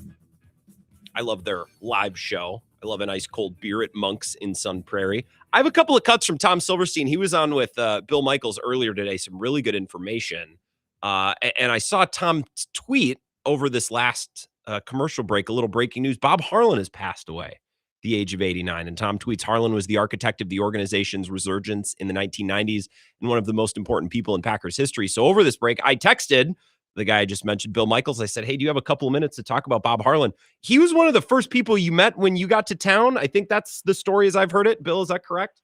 I love their live show. I love a nice cold beer at Monks in Sun Prairie. I have a couple of cuts from Tom Silverstein. He was on with Bill Michaels earlier today. Some really good information. And I saw Tom's tweet over this last commercial break, a little breaking news. Bob Harlan has passed away. The age of 89. And Tom tweets, Harlan was the architect of the organization's resurgence in the 1990s and one of the most important people in Packers history. So over this break, I texted the guy I just mentioned, Bill Michaels. I said, hey, do you have a couple of minutes to talk about Bob Harlan? He was one of the first people you met when you got to town. I think that's the story as I've heard it. Bill, is that correct?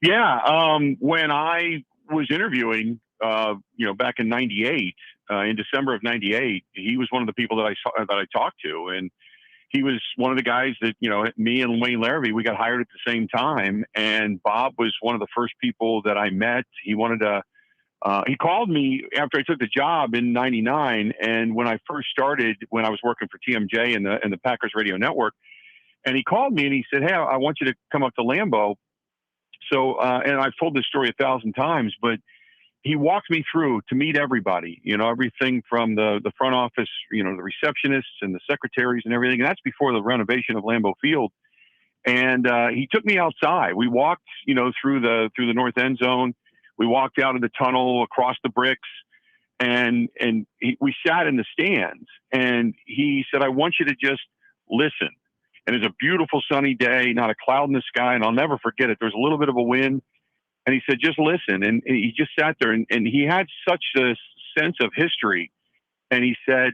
Yeah. When I was interviewing, back in 98, in December of 98, he was one of the people that I talked to. And he was one of the guys that, me and Wayne Larrabee, we got hired at the same time. And Bob was one of the first people that I met. He wanted to, he called me after I took the job in 99. And when I first started, when I was working for TMJ and the Packers Radio Network, and he called me and he said, hey, I want you to come up to Lambeau. So, and I've told this story 1,000 times, but he walked me through to meet everybody, everything from the front office, the receptionists and the secretaries and everything. And that's before the renovation of Lambeau Field. And he took me outside. We walked, through the north end zone. We walked out of the tunnel across the bricks, and we sat in the stands. And he said, I want you to just listen. And it's a beautiful sunny day, not a cloud in the sky. And I'll never forget it. There's a little bit of a wind. And he said, just listen. And he just sat there and he had such a sense of history. And he said,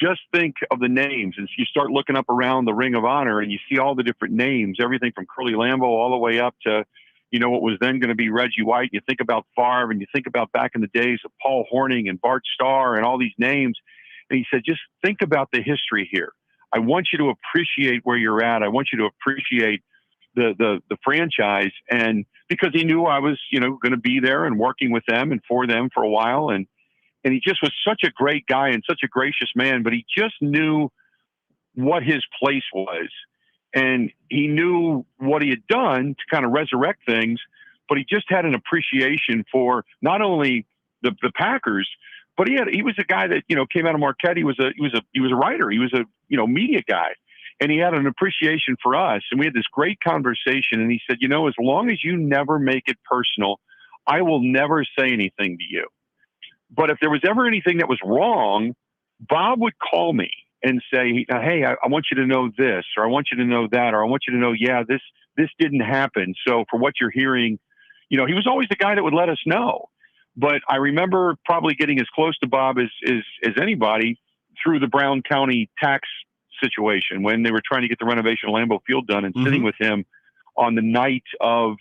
just think of the names. And so you start looking up around the Ring of Honor and you see all the different names, everything from Curly Lambeau all the way up to, what was then going to be Reggie White. You think about Favre and you think about back in the days of Paul Hornung and Bart Starr and all these names. And he said, just think about the history here. I want you to appreciate where you're at. I want you to appreciate the franchise. And because he knew I was, going to be there and working with them and for them for a while. And he just was such a great guy and such a gracious man, but he just knew what his place was. And he knew what he had done to kind of resurrect things, but he just had an appreciation for not only the Packers, but he was a guy that, came out of Marquette. He was a writer. He was a, media guy. And he had an appreciation for us. And we had this great conversation. And he said, as long as you never make it personal, I will never say anything to you. But if there was ever anything that was wrong, Bob would call me and say, hey, I want you to know this, or I want you to know that, or I want you to know, this didn't happen. So for what you're hearing, he was always the guy that would let us know. But I remember probably getting as close to Bob as anybody through the Brown County tax situation when they were trying to get the renovation of Lambeau Field done, and sitting with him on the night of,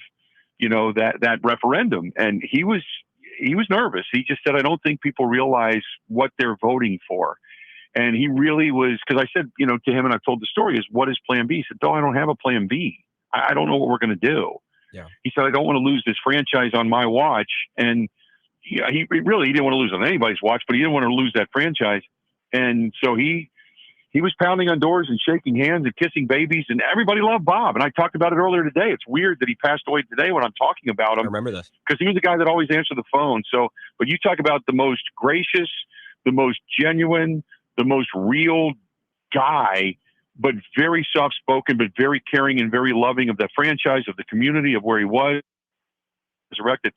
that referendum. And he was nervous. He just said, I don't think people realize what they're voting for. And he really was, because I said, to him, and I've told the story, is what is plan B? He said, I don't have a plan B. I don't know what we're going to do. Yeah. He said, I don't want to lose this franchise on my watch. And he didn't want to lose on anybody's watch, but he didn't want to lose that franchise. And so he was pounding on doors and shaking hands and kissing babies, and everybody loved Bob. And I talked about it earlier today. It's weird that he passed away today when I'm talking about him. I remember this. Because he was the guy that always answered the phone. So, but you talk about the most gracious, the most genuine, the most real guy but very soft-spoken, but very caring and very loving of the franchise, of the community, of where he was resurrected.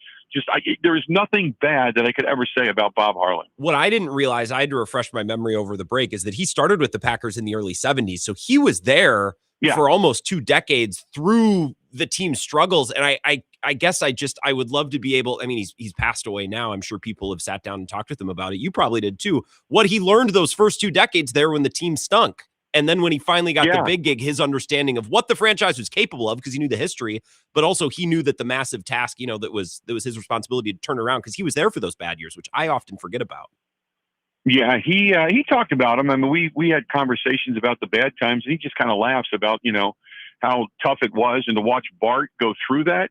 There is nothing bad that I could ever say about Bob Harlan. What I didn't realize, I had to refresh my memory over the break, is that he started with the Packers in the early 70s. So he was there for almost 2 decades through the team's struggles. And I guess I would love to be able, I mean, he's passed away now. I'm sure people have sat down and talked with him about it. You probably did too. What he learned those first 2 decades there when the team stunk. And then when he finally got the big gig, his understanding of what the franchise was capable of, because he knew the history, but also he knew that the massive task, that was his responsibility to turn around, because he was there for those bad years, which I often forget about. Yeah, he talked about them. I mean, we had conversations about the bad times, and he just kind of laughs about, how tough it was, and to watch Bart go through that,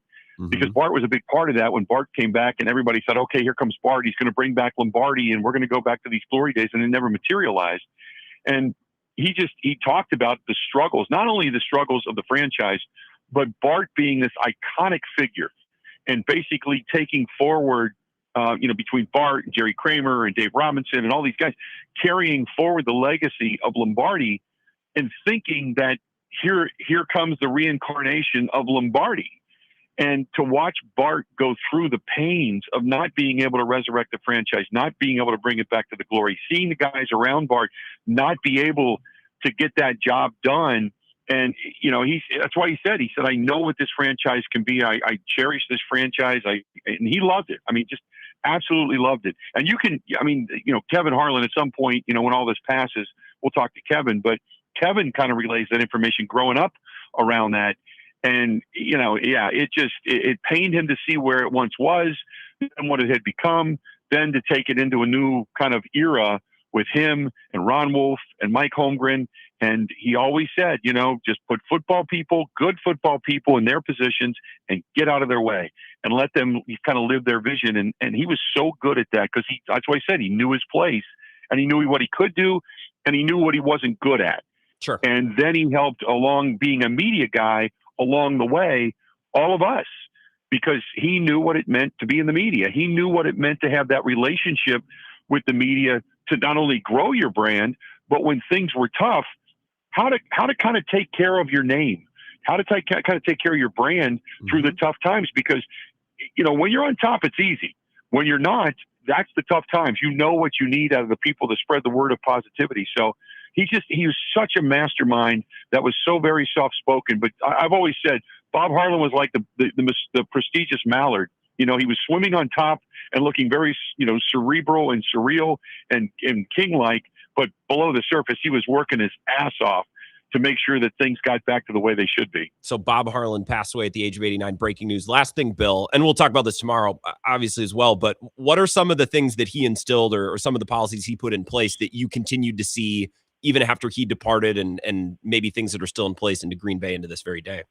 because Bart was a big part of that. When Bart came back and everybody said, okay, here comes Bart, he's going to bring back Lombardi and we're going to go back to these glory days, and it never materialized. And he talked about the struggles, not only the struggles of the franchise, but Bart being this iconic figure and basically taking forward, between Bart and Jerry Kramer and Dave Robinson and all these guys, carrying forward the legacy of Lombardi and thinking that here comes the reincarnation of Lombardi. And to watch Bart go through the pains of not being able to resurrect the franchise, not being able to bring it back to the glory, seeing the guys around Bart not be able to get that job done. And, that's why he said, I know what this franchise can be. I cherish this franchise. And he loved it. I mean, just absolutely loved it. And Kevin Harlan at some point, when all this passes, we'll talk to Kevin, but Kevin kind of relays that information growing up around that. And, it pained him to see where it once was and what it had become, then to take it into a new kind of era with him and Ron Wolf and Mike Holmgren. And he always said, just put good football people in their positions and get out of their way and let them kind of live their vision. And he was so good at that, because that's why I said he knew his place, and he knew what he could do, and he knew what he wasn't good at. Sure. And then he helped along being a media guy along the way, all of us, because he knew what it meant to be in the media. He knew what it meant to have that relationship with the media to not only grow your brand, but when things were tough, how to kind of take care of your name, how to kind of take care of your brand through the tough times. Because, when you're on top, it's easy. When you're not, that's the tough times. You know what you need out of the people to spread the word of positivity. So he was such a mastermind that was so very soft-spoken. But I've always said Bob Harlan was like the prestigious mallard. He was swimming on top and looking very, cerebral and surreal and king-like. But below the surface, he was working his ass off to make sure that things got back to the way they should be. So Bob Harlan passed away at the age of 89. Breaking news. Last thing, Bill, and we'll talk about this tomorrow, obviously, as well, but what are some of the things that he instilled or some of the policies he put in place that you continued to see even after he departed, and maybe things that are still in place into Green Bay into this very day?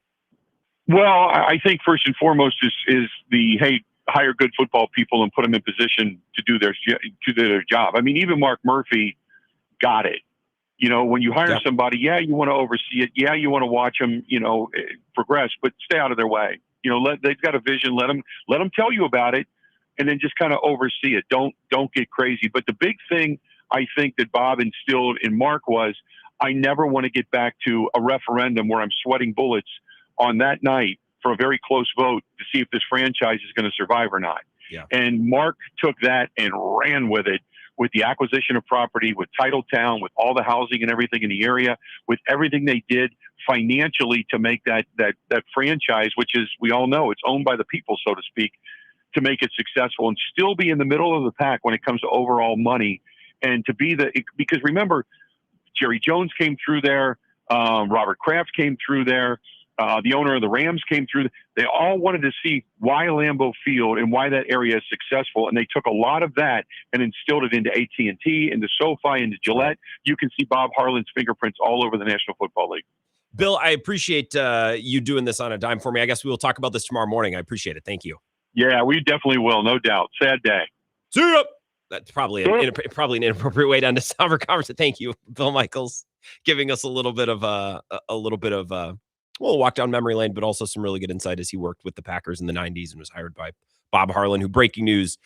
Well, I think first and foremost is hire good football people and put them in position to do their job. I mean, even Mark Murphy got it. When you hire somebody, you want to oversee it. Yeah, you want to watch them, progress, but stay out of their way. They've got a vision. Let them tell you about it, and then just kind of oversee it. Don't get crazy. But the big thing I think that Bob instilled in Mark was, I never want to get back to a referendum where I'm sweating bullets on that night for a very close vote to see if this franchise is going to survive or not. Yeah. And Mark took that and ran with it, with the acquisition of property, with Titletown, with all the housing and everything in the area, with everything they did financially to make that franchise, which is, we all know, it's owned by the people, so to speak, to make it successful and still be in the middle of the pack when it comes to overall money. And to be because remember, Jerry Jones came through there, Robert Kraft came through there, the owner of the Rams came through. They all wanted to see why Lambeau Field and why that area is successful, and they took a lot of that and instilled it into AT&T, into SoFi, into Gillette. You can see Bob Harlan's fingerprints all over the National Football League. Bill, I appreciate you doing this on a dime for me. I guess we will talk about this tomorrow morning. I appreciate it. Thank you. Yeah, we definitely will, no doubt. Sad day. See ya. That's probably an inappropriate way to end a summer conversation. Thank you, Bill Michaels, giving us a little bit of walk down memory lane, but also some really good insight as he worked with the Packers in the 90s and was hired by Bob Harlan, who, breaking news,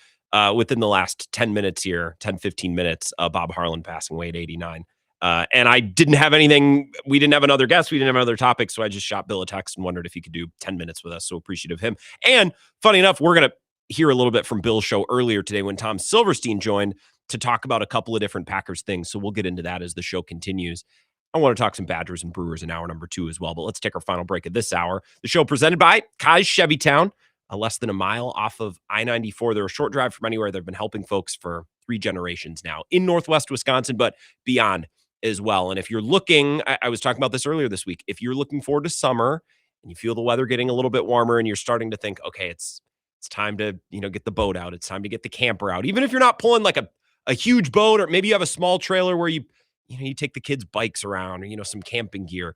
within the last 10 minutes here, 10, 15 minutes, Bob Harlan passing away at 89. And I didn't have anything. We didn't have another guest. We didn't have another topic. So I just shot Bill a text and wondered if he could do 10 minutes with us. So appreciative of him. And funny enough, we're going to hear a little bit from Bill's show earlier today when Tom Silverstein joined to talk about a couple of different Packers things. So we'll get into that as the show continues. I want to talk some Badgers and Brewers in hour number 2 as well. But let's take our final break of this hour. The show presented by Kai's Chevytown, less than a mile off of I-94. They're a short drive from anywhere. They've been helping folks for 3 generations now in Northwest Wisconsin, but beyond as well. And if you're looking, I was talking about this earlier this week, if you're looking forward to summer and you feel the weather getting a little bit warmer and you're starting to think, okay, it's time to, get the boat out. It's time to get the camper out. Even if you're not pulling like a huge boat, or maybe you have a small trailer where you take the kids' bikes around, or, some camping gear,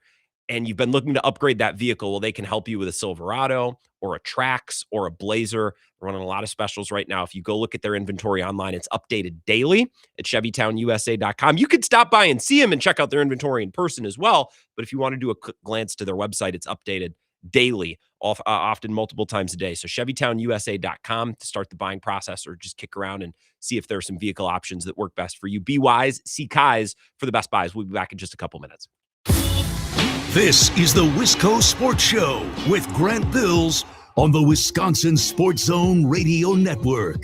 and you've been looking to upgrade that vehicle. Well, they can help you with a Silverado or a Trax or a Blazer. They're running a lot of specials right now. If you go look at their inventory online, it's updated daily at ChevytownUSA.com. You could stop by and see them and check out their inventory in person as well. But if you want to do a quick glance to their website, it's updated daily, often multiple times a day. So ChevytownUSA.com to start the buying process, or just kick around and see if there are some vehicle options that work best for you. Be wise, see Kai's for the best buys. We'll be back in just a couple minutes. This is the Wisco Sports Show with Grant Bills on the Wisconsin Sports Zone Radio Network.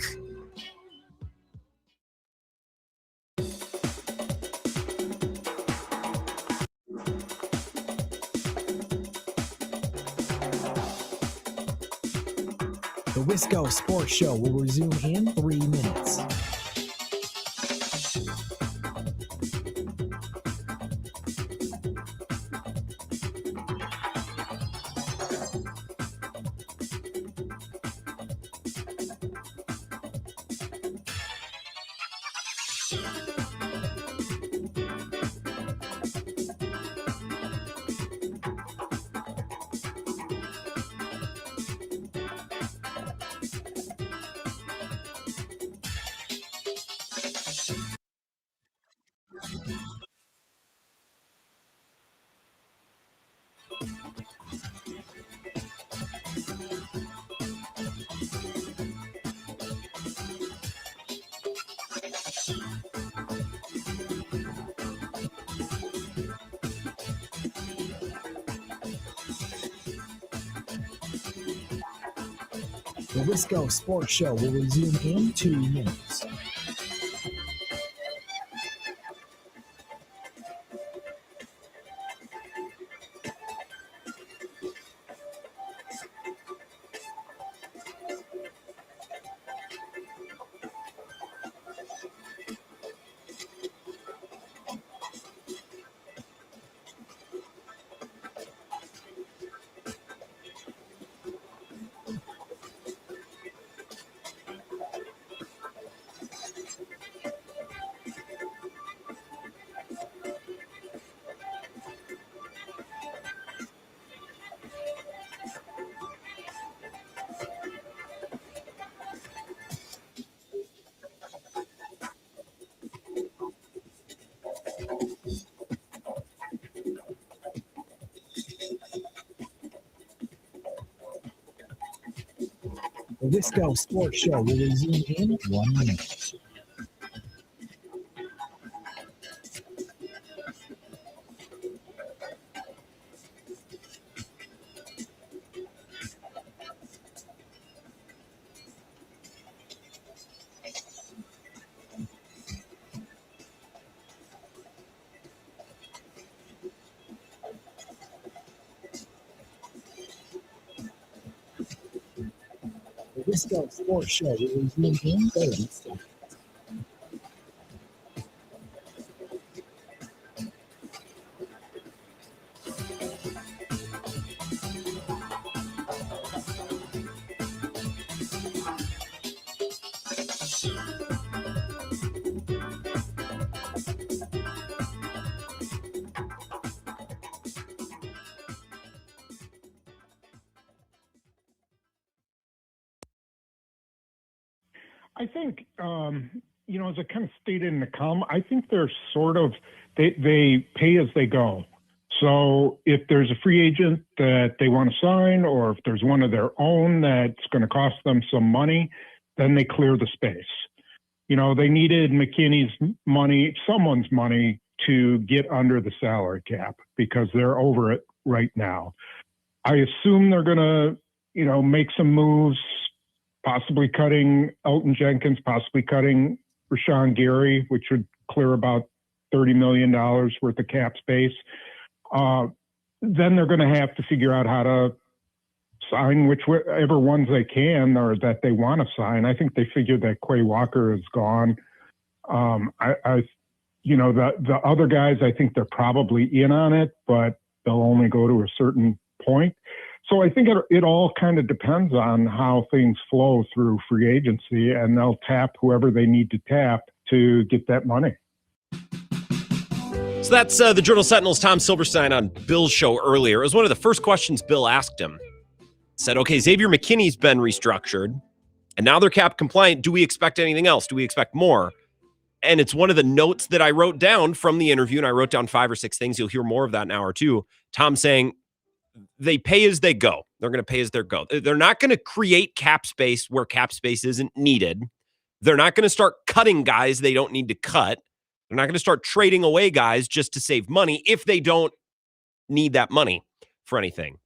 The Wisco Sports Show will resume in 3 minutes. The Wisco Sports Show will resume in 2 minutes. The Wisco Sports Show will resume in 1 minute. The Wisco Sports Show will resume in 30 seconds. I think, as I kind of stated in the com, I think they're sort of, they pay as they go. So if there's a free agent that they want to sign, or if there's one of their own that's going to cost them some money, then they clear the space. They needed McKinney's money, someone's money, to get under the salary cap because they're over it right now. I assume they're going to, make some moves, possibly cutting Elton Jenkins, possibly cutting Rashawn Gary, which would clear about $30 million worth of cap space. Then they're going to have to figure out how to sign whichever ones they can or that they want to sign. I think they figured that Quay Walker is gone. The other guys, I think they're probably in on it, but they'll only go to a certain point. So I think it all kind of depends on how things flow through free agency, and they'll tap whoever they need to tap to get that money. So that's the Journal Sentinel's Tom Silverstein on Bill's show earlier. It was one of the first questions Bill asked him. Said, okay, Xavier McKinney's been restructured, and now they're cap compliant. Do we expect anything else? Do we expect more? And it's one of the notes that I wrote down from the interview, and I wrote down 5 or 6 things. You'll hear more of that in hour 2. Tom saying they pay as they go. They're going to pay as they go. They're not going to create cap space where cap space isn't needed. They're not going to start cutting guys they don't need to cut. They're not going to start trading away guys just to save money if they don't need that money for anything.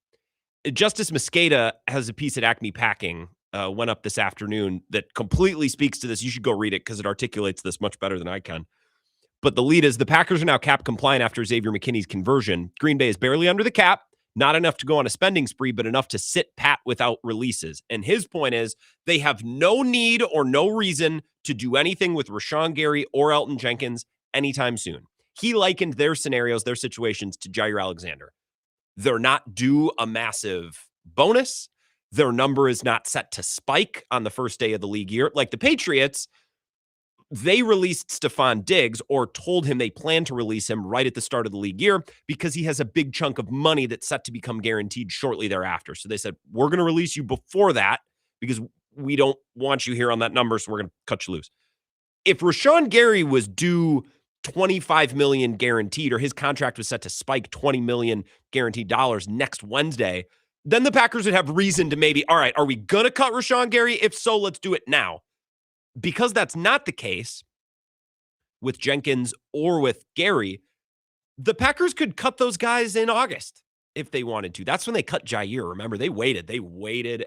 Justice Mosqueda has a piece at Acme Packing, went up this afternoon, that completely speaks to this. You should go read it because it articulates this much better than I can. But the lead is the Packers are now cap compliant after Xavier McKinney's conversion. Green Bay is barely under the cap, not enough to go on a spending spree, but enough to sit pat without releases. And his point is they have no need or no reason to do anything with Rashawn Gary or Elton Jenkins anytime soon. He likened their scenarios, their situations to Jair Alexander. They're not due a massive bonus. Their number is not set to spike on the first day of the league year. Like the Patriots, they released Stephon Diggs, or told him they plan to release him right at the start of the league year because he has a big chunk of money that's set to become guaranteed shortly thereafter. So they said, we're going to release you before that because we don't want you here on that number, so we're going to cut you loose. If Rashawn Gary was due $25 million guaranteed, or his contract was set to spike $20 million guaranteed dollars next Wednesday, then the Packers would have reason to maybe, all right, are we going to cut Rashawn Gary? If so, let's do it now. Because that's not the case with Jenkins or with Gary, the Packers could cut those guys in August if they wanted to. That's when they cut Jair. Remember, they waited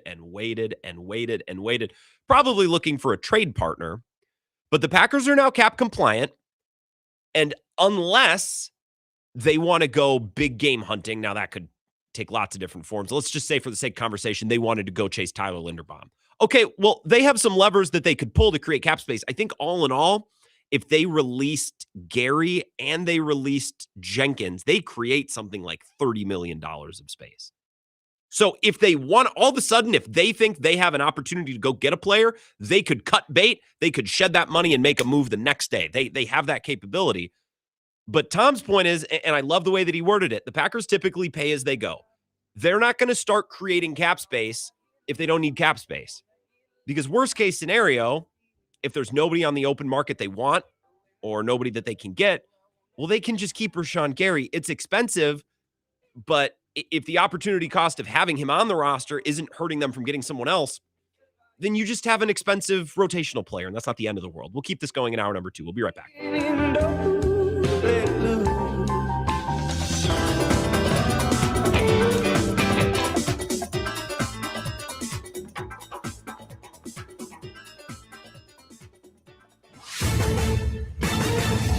and waited, probably looking for a trade partner. But the Packers are now cap compliant. And unless they want to go big game hunting, now that could take lots of different forms. Let's just say for the sake of conversation, they wanted to go chase Tyler Linderbaum. Okay, well, they have some levers that they could pull to create cap space. I think all in all, if they released Gary and they released Jenkins, they create something like $30 million of space. So if they want, all of a sudden, if they think they have an opportunity to go get a player, they could cut bait, they could shed that money and make a move the next day. They have that capability. But Tom's point is, and I love the way that he worded it, the Packers typically pay as they go. They're not going to start creating cap space if they don't need cap space. Because worst case scenario, if there's nobody on the open market they want or nobody that they can get, well, they can just keep Rashawn Gary. It's expensive, but if the opportunity cost of having him on the roster isn't hurting them from getting someone else, then you just have an expensive rotational player, and that's not the end of the world. We'll keep this going in hour number 2. We'll be right back.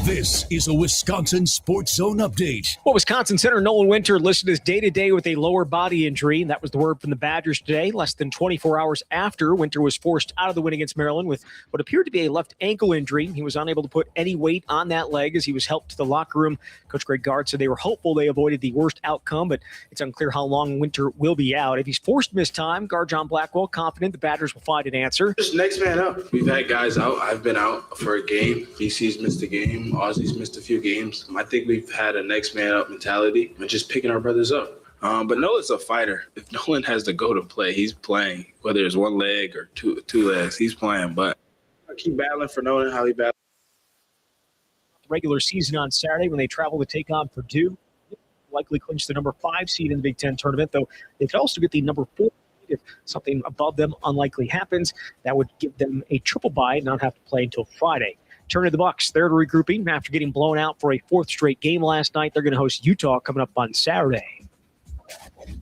This is a Wisconsin Sports Zone update. Well, Wisconsin center Nolan Winter listed as day-to-day with a lower body injury, and that was the word from the Badgers today. Less than 24 hours after, Winter was forced out of the win against Maryland with what appeared to be a left ankle injury. He was unable to put any weight on that leg as he was helped to the locker room. Coach Greg Gard said they were hopeful they avoided the worst outcome, but it's unclear how long Winter will be out. If he's forced to miss time, Guard John Blackwell confident the Badgers will find an answer. Just next man up. We've had guys out. I've been out for a game. BC's missed a game. Ozzy's missed a few games. I think we've had a next man up mentality and just picking our brothers up. But Nolan's a fighter. If Nolan has to go to play, he's playing. Whether it's one leg or two legs, he's playing. But I keep battling for Nolan, how he battles. Regular season on Saturday when they travel to take on Purdue. Likely clinch the number 5 seed in the Big Ten tournament, though they could also get the number 4 if something above them unlikely happens. That would give them a triple bye and not have to play until Friday. Turn to the Bucks. Third regrouping after getting blown out for a fourth straight game last night. They're going to host Utah coming up on Saturday. At a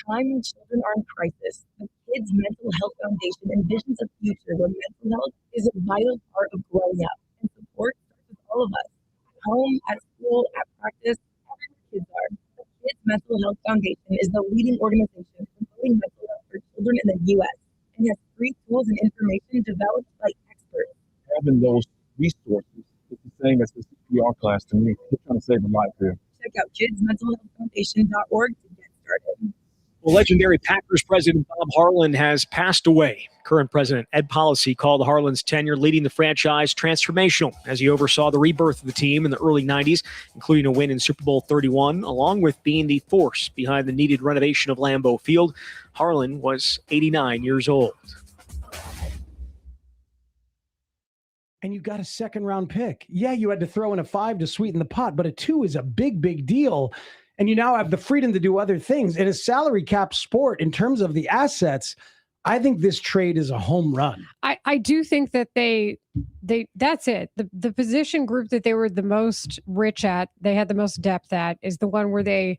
time when children are in crisis, the Kids Mental Health Foundation envisions a future where mental health is a vital part of growing up, and support starts with all of us. At home, at school, at practice, everywhere kids are. The Kids Mental Health Foundation is the leading organization promoting mental health for children in the U.S. and has free tools and information developed by experts. Having those resources is the same as the CPR class to me. We're trying to save a life here. Check out kidsmentalhealthfoundation.org to get started. Well, legendary Packers president Bob Harlan has passed away. Current president Ed Policy called Harlan's tenure leading the franchise transformational as he oversaw the rebirth of the team in the early 90s, including a win in Super Bowl 31, along with being the force behind the needed renovation of Lambeau Field. Harlan was 89 years old. And you got a second-round pick. Yeah, you had to throw in a 5 to sweeten the pot, but a 2 is a big, big deal. And you now have the freedom to do other things. In a salary cap sport, in terms of the assets, I think this trade is a home run. I do think that they that's it. The position group that they were the most rich at, they had the most depth at, is the one where they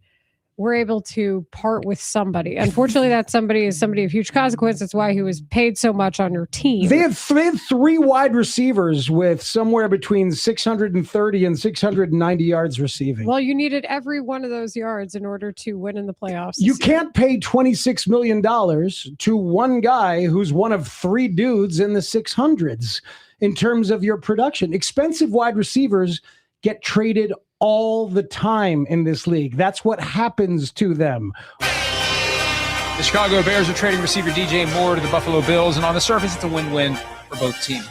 were able to part with somebody. Unfortunately, that somebody is somebody of huge consequence. That's why he was paid so much on your team. They had three wide receivers with somewhere between 630 and 690 yards receiving. Well, you needed every one of those yards in order to win in the playoffs. You can't pay $26 million to one guy who's one of 3 dudes in the 600s in terms of your production. Expensive wide receivers get traded all the time in this league. That's what happens to them. The Chicago Bears are trading receiver DJ Moore to the Buffalo Bills, and on the surface, it's a win-win for both teams.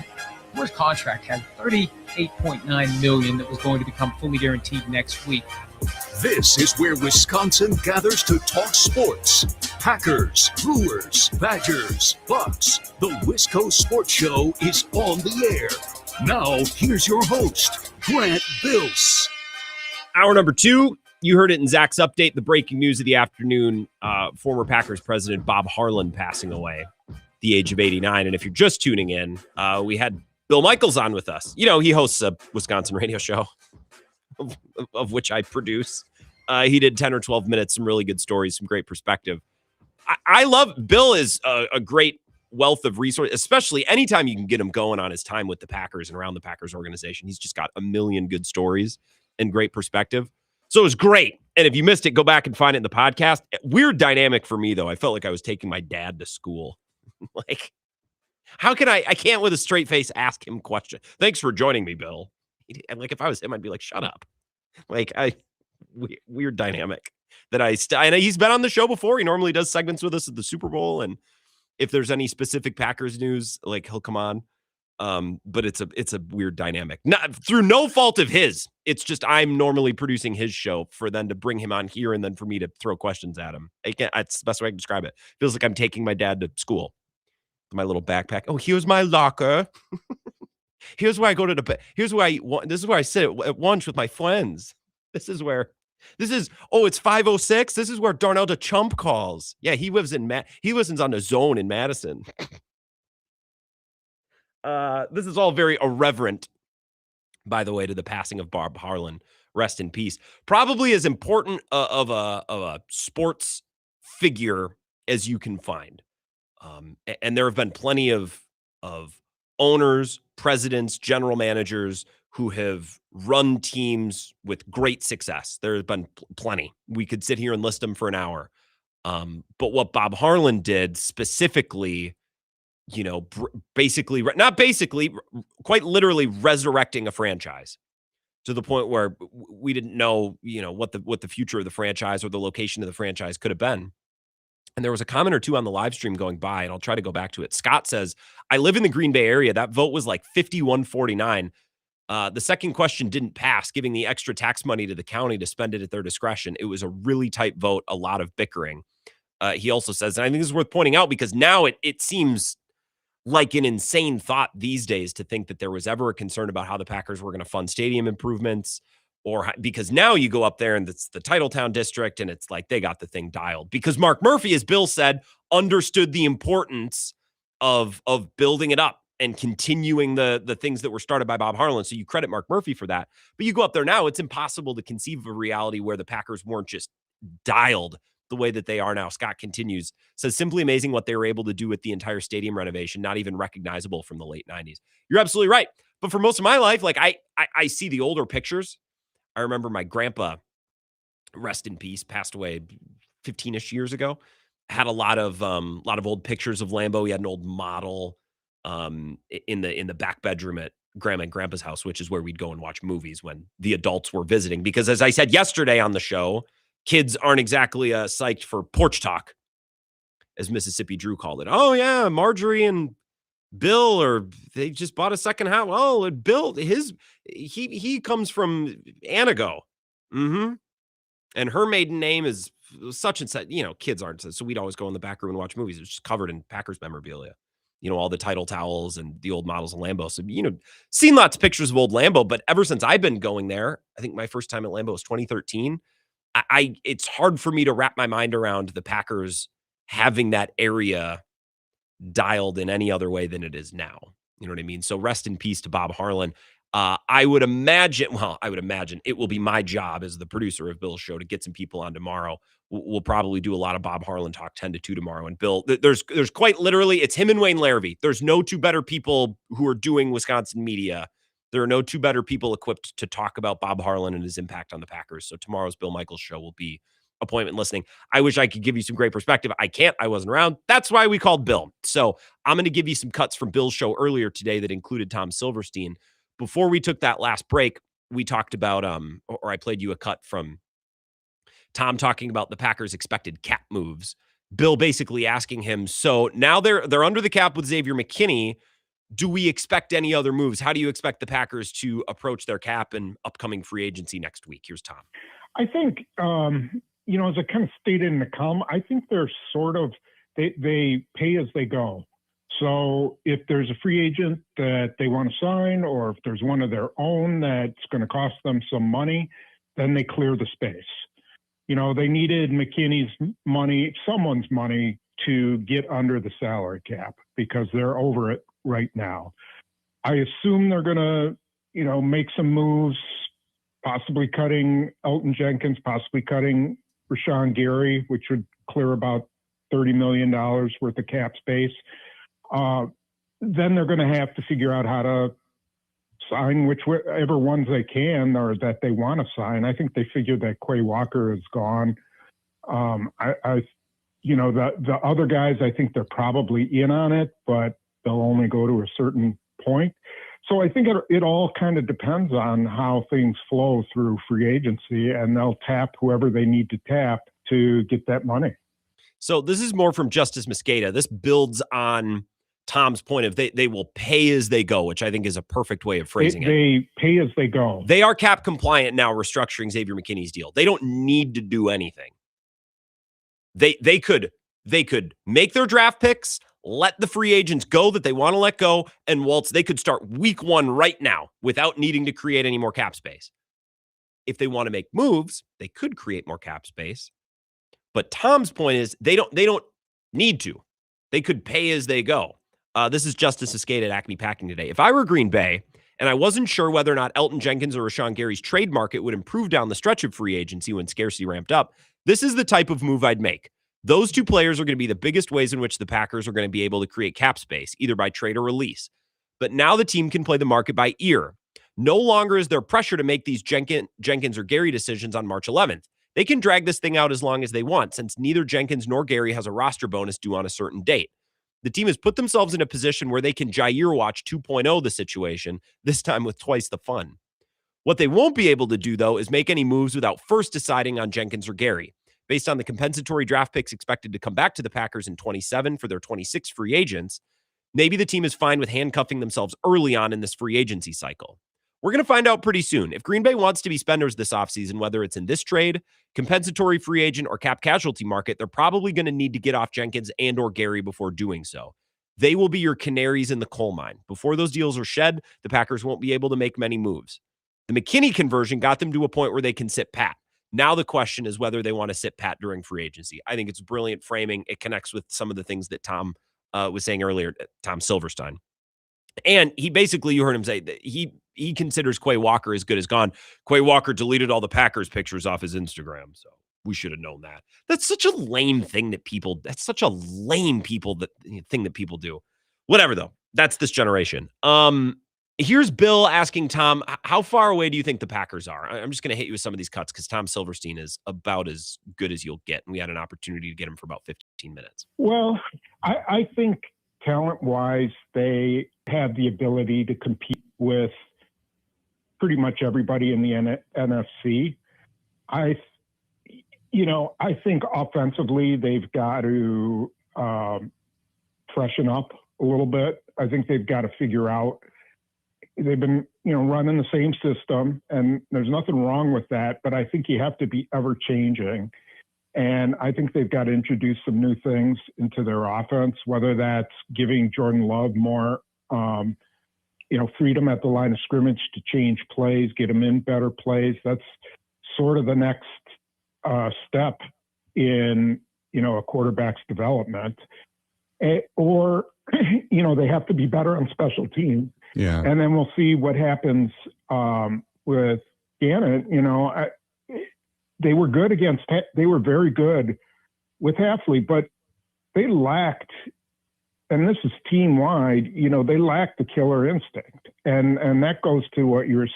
Moore's contract had $38.9 million that was going to become fully guaranteed next week. This is where Wisconsin gathers to talk sports. Packers, Brewers, Badgers, Bucks. The Wisco Sports Show is on the air. Now, here's your host, Grant Bills. Hour number 2, you heard it in Zach's update, the breaking news of the afternoon, former Packers president Bob Harlan passing away at the age of 89. And if you're just tuning in, we had Bill Michaels on with us. You know, he hosts a Wisconsin radio show, of which I produce. He did 10 or 12 minutes, some really good stories, some great perspective. I love, Bill is a great wealth of resources, especially anytime you can get him going on his time with the Packers and around the Packers organization. He's just got a million good stories and great perspective. So it was great. And if you missed it, go back and find it in the podcast. Weird dynamic for me, though. I felt like I was taking my dad to school. Like, how can I can't with a straight face ask him questions. Thanks for joining me, Bill. And like, if I was him, I'd be like, shut up. Like, weird dynamic that and he's been on the show before. He normally does segments with us at the Super Bowl. And if there's any specific Packers news, like, he'll come on. But it's a weird dynamic. Not through no fault of his. It's just I'm normally producing his show for then to bring him on here and then for me to throw questions at him. That's the best way I can describe it. Feels like I'm taking my dad to school. My little backpack. Oh, here's my locker. Here's where I go to the bed. This is where I sit at lunch with my friends. It's 5:06. This is where Darnell the Chump calls. Yeah, he listens on the Zone in Madison. This is all very irreverent, by the way, to the passing of Bob Harlan. Rest in peace. Probably as important of a sports figure as you can find. And there have been plenty of owners, presidents, general managers who have run teams with great success. There have been plenty. We could sit here and list them for an hour. But what Bob Harlan did specifically, you know, quite literally resurrecting a franchise to the point where we didn't know, you know, what the future of the franchise or the location of the franchise could have been. And there was a comment or two on the live stream going by, and I'll try to go back to it. Scott says, I live in the Green Bay area. That vote was like 51-49. The second question didn't pass, giving the extra tax money to the county to spend it at their discretion. It was a really tight vote, a lot of bickering. He also says, and I think this is worth pointing out because now it seems like an insane thought these days to think that there was ever a concern about how the Packers were going to fund stadium improvements, or because now you go up there and it's the Titletown district and it's like they got the thing dialed because Mark Murphy, as Bill said, understood the importance of building it up and continuing the things that were started by Bob Harlan. So you credit Mark Murphy for that. But you go up there now, it's impossible to conceive of a reality where the Packers weren't just dialed the way that they are now. Scott continues, says, simply amazing what they were able to do with the entire stadium renovation, not even recognizable from the late 90s. You're absolutely right. But for most of my life, like I see the older pictures. I remember my grandpa, rest in peace, passed away 15-ish years ago. Had a lot of old pictures of Lambeau. He had an old model in the back bedroom at Grandma and Grandpa's house, which is where we'd go and watch movies when the adults were visiting. Because as I said yesterday on the show, kids aren't exactly psyched for porch talk, as Mississippi Drew called it. Oh yeah, Marjorie and Bill, or they just bought a second house. Oh, Bill, he comes from Anago. Mm-hmm. And her maiden name is such and such. You know, kids aren't. So we'd always go in the back room and watch movies. It's just covered in Packers memorabilia. You know, all the title towels and the old models of Lambeau. So, you know, seen lots of pictures of old Lambeau, but ever since I've been going there, I think my first time at Lambeau was 2013. It's hard for me to wrap my mind around the Packers having that area dialed in any other way than it is now. You know what I mean? So rest in peace to Bob Harlan. I would imagine it will be my job as the producer of Bill's show to get some people on tomorrow. We'll probably do a lot of Bob Harlan talk 10 to 2 tomorrow. And Bill, there's quite literally, it's him and Wayne Larrabee. There's no two better people who are doing Wisconsin media. There are no two better people equipped to talk about Bob Harlan and his impact on the Packers. So tomorrow's Bill Michaels show will be appointment listening. I wish I could give you some great perspective. I can't. I wasn't around. That's why we called Bill. So I'm going to give you some cuts from Bill's show earlier today that included Tom Silverstein. Before we took that last break, we talked about, or I played you a cut from Tom talking about the Packers' expected cap moves. Bill basically asking him, so now they're under the cap with Xavier McKinney. Do we expect any other moves? How do you expect the Packers to approach their cap and upcoming free agency next week? Here's Tom. I think, you know, as I kind of stated in the column, I think they're sort of, they pay as they go. So if there's a free agent that they want to sign, or if there's one of their own that's going to cost them some money, then they clear the space. You know, they needed McKinney's money, someone's money, to get under the salary cap because they're over it right now. I assume they're going to, you know, make some moves, possibly cutting Elton Jenkins, possibly cutting Rashawn Gary, which would clear about $30 million worth of cap space. Then they're going to have to figure out how to sign whichever ones they can or that they want to sign. I think they figured that Quay Walker is gone. You know, the other guys, I think they're probably in on it, but they'll only go to a certain point. So I think it all kind of depends on how things flow through free agency, and they'll tap whoever they need to tap to get that money. So this is more from Justice Mosqueda. This builds on Tom's point of they will pay as they go, which I think is a perfect way of phrasing it. They pay as they go. They are cap compliant now, restructuring Xavier McKinney's deal. They don't need to do anything. They could make their draft picks, let the free agents go that they want to let go, and waltz. They could start week 1 right now without needing to create any more cap space. If they want to make moves, they could create more cap space. But Tom's point is they don't need to. They could pay as they go. This is Justice Escate at Acme Packing today. If I were Green Bay and I wasn't sure whether or not Elton Jenkins or Rashawn Gary's trade market would improve down the stretch of free agency when scarcity ramped up, this is the type of move I'd make. Those two players are going to be the biggest ways in which the Packers are going to be able to create cap space, either by trade or release. But now the team can play the market by ear. No longer is there pressure to make these Jenkins or Gary decisions on March 11th. They can drag this thing out as long as they want, since neither Jenkins nor Gary has a roster bonus due on a certain date. The team has put themselves in a position where they can Jair watch 2.0 the situation, this time with twice the fun. What they won't be able to do, though, is make any moves without first deciding on Jenkins or Gary. Based on the compensatory draft picks expected to come back to the Packers in 27 for their 26 free agents, maybe the team is fine with handcuffing themselves early on in this free agency cycle. We're going to find out pretty soon. If Green Bay wants to be spenders this offseason, whether it's in this trade, compensatory free agent, or cap casualty market, they're probably going to need to get off Jenkins and or Gary before doing so. They will be your canaries in the coal mine. Before those deals are shed, the Packers won't be able to make many moves. The McKinney conversion got them to a point where they can sit pat. Now the question is whether they want to sit pat during free agency. I think it's brilliant framing. It connects with some of the things that Tom was saying earlier, Tom Silverstein. And he basically, you heard him say that he considers Quay Walker as good as gone. Quay Walker deleted all the Packers pictures off his Instagram, so we should have known that. That's such a lame thing that people. That's such a lame thing that people do. Whatever though. That's this generation. Here's Bill asking Tom, how far away do you think the Packers are? I'm just going to hit you with some of these cuts because Tom Silverstein is about as good as you'll get, and we had an opportunity to get him for about 15 minutes. Well, I think talent-wise, they have the ability to compete with pretty much everybody in the NFC. I think offensively, they've got to freshen up a little bit. I think they've got to figure out. They've been, running the same system, and there's nothing wrong with that. But I think you have to be ever changing, and I think they've got to introduce some new things into their offense. Whether that's giving Jordan Love more, freedom at the line of scrimmage to change plays, get him in better plays. That's sort of the next step in, a quarterback's development. Or, they have to be better on special teams. Yeah. And then we'll see what happens with Gannett. They were very good with Hafley, but they lacked, and this is team wide, they lacked the killer instinct. And that goes to what you were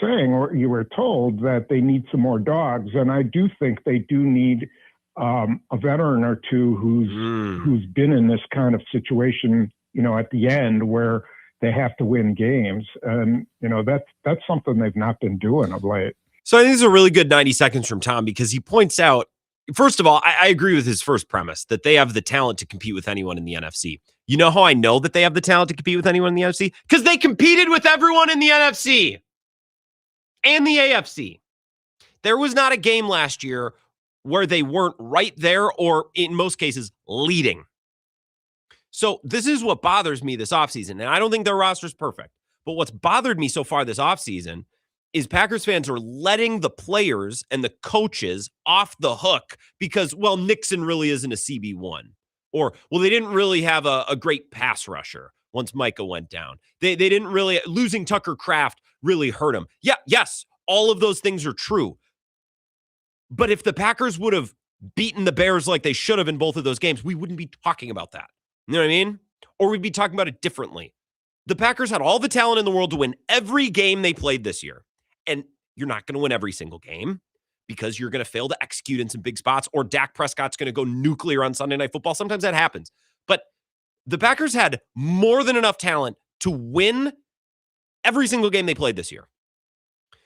saying, or you were told, that they need some more dogs. And I do think they do need a veteran or two who's been in this kind of situation, at the end where they have to win games. And, that's something they've not been doing of late. So I think this is a really good 90 seconds from Tom because he points out, first of all, I agree with his first premise that they have the talent to compete with anyone in the NFC. You know how I know that they have the talent to compete with anyone in the NFC? Because they competed with everyone in the NFC and the AFC. There was not a game last year where they weren't right there or, in most cases, leading. So this is what bothers me this offseason. And I don't think their roster's perfect. But what's bothered me so far this offseason is Packers fans are letting the players and the coaches off the hook because, well, Nixon really isn't a CB1. Or, well, they didn't really have a great pass rusher once Micah went down. They didn't really, losing Tucker Kraft really hurt them. Yeah, yes, all of those things are true. But if the Packers would have beaten the Bears like they should have in both of those games, we wouldn't be talking about that. You know what I mean? Or we'd be talking about it differently. The Packers had all the talent in the world to win every game they played this year. And you're not going to win every single game because you're going to fail to execute in some big spots, or Dak Prescott's going to go nuclear on Sunday Night Football. Sometimes that happens. But the Packers had more than enough talent to win every single game they played this year.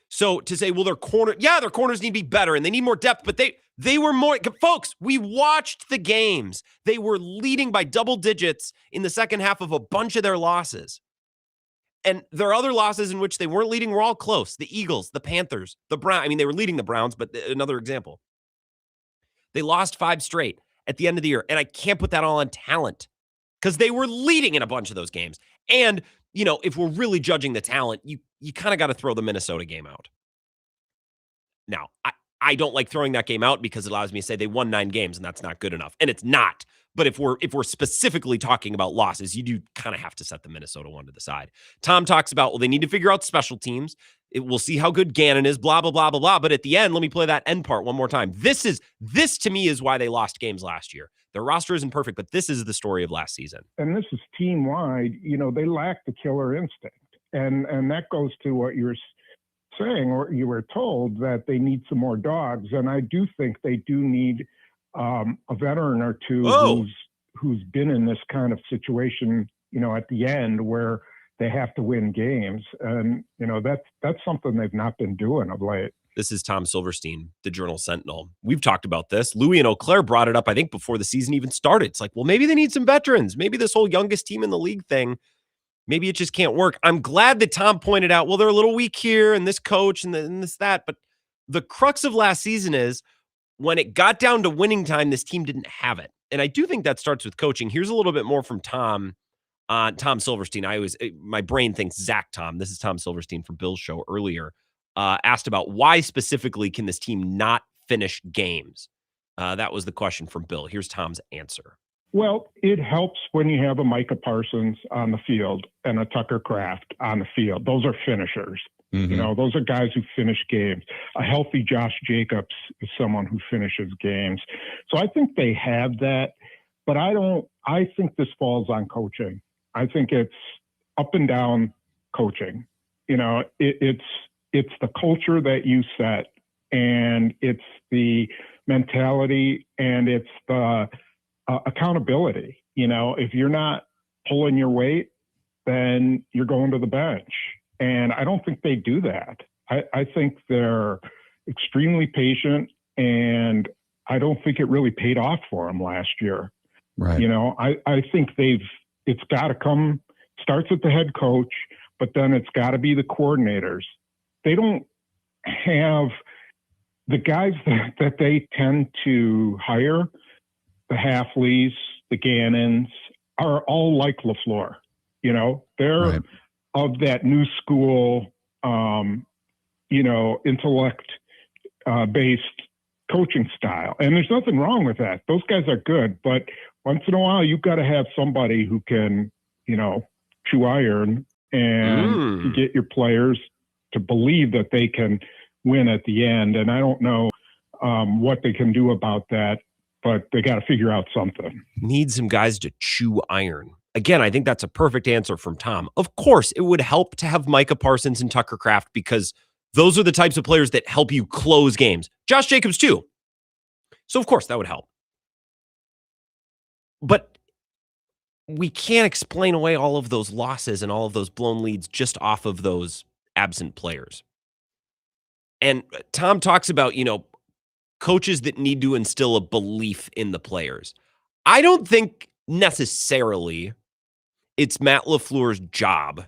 So to say, well, their corners need to be better and they need more depth, but they were more, folks, we watched the games. They were leading by double digits in the second half of a bunch of their losses. And their other losses in which they weren't leading were all close. The Eagles, the Panthers, the Browns. I mean, they were leading the Browns, but another example. They lost 5 straight at the end of the year. And I can't put that all on talent because they were leading in a bunch of those games. And, if we're really judging the talent, you kind of got to throw the Minnesota game out. Now, I don't like throwing that game out because it allows me to say they won 9 games and that's not good enough. And it's not. But if we're specifically talking about losses, you do kind of have to set the Minnesota one to the side. Tom talks about, well, they need to figure out special teams. We'll see how good Gannon is, blah, blah, blah, blah, blah. But at the end, let me play that end part one more time. This to me is why they lost games last year. Their roster isn't perfect, but this is the story of last season. And this is team wide. They lack the killer instinct. And that goes to what you're saying, or you were told, that they need some more dogs. And I do think they do need a veteran or two who's been in this kind of situation, at the end where they have to win games. And, that's something they've not been doing of late. This is Tom Silverstein, the Journal Sentinel. We've talked about this. Louis and Eau Claire brought it up, I think, before the season even started. It's like, well, maybe they need some veterans. Maybe this whole youngest team in the league thing, maybe it just can't work. I'm glad that Tom pointed out, well, they're a little weak here and this coach and this, that. But the crux of last season is when it got down to winning time, this team didn't have it. And I do think that starts with coaching. Here's a little bit more from Tom Silverstein. My brain thinks Zach Tom. This is Tom Silverstein from Bill's show earlier. Asked about why specifically can this team not finish games? That was the question from Bill. Here's Tom's answer. Well, it helps when you have a Micah Parsons on the field and a Tucker Kraft on the field. Those are finishers. Mm-hmm. You know, those are guys who finish games. A healthy Josh Jacobs is someone who finishes games. So I think they have that, but I think this falls on coaching. I think it's up and down coaching. You know, it's the culture that you set, and it's the mentality, and it's the accountability. You know, if you're not pulling your weight, then you're going to the bench. And I don't think they do that. I think they're extremely patient, and I don't think it really paid off for them last year. Right. You know, I think it's got to come, starts with the head coach, but then it's got to be the coordinators. They don't have the guys that they tend to hire, the Halfleys, the Gannons, are all like LaFleur. You know, they're Right. of that new school, you know, intellect based coaching style. And there's nothing wrong with that. Those guys are good, but once in a while you've got to have somebody who can, you know, chew iron and get your players to believe that they can win at the end. And I don't know what they can do about that, but they got to figure out something. Need some guys to chew iron. Again, I think that's a perfect answer from Tom. Of course, it would help to have Micah Parsons and Tucker Kraft because those are the types of players that help you close games. Josh Jacobs, too. So, of course, that would help. But we can't explain away all of those losses and all of those blown leads just off of those absent players. And Tom talks about, you know, coaches that need to instill a belief in the players. I don't think necessarily it's Matt LaFleur's job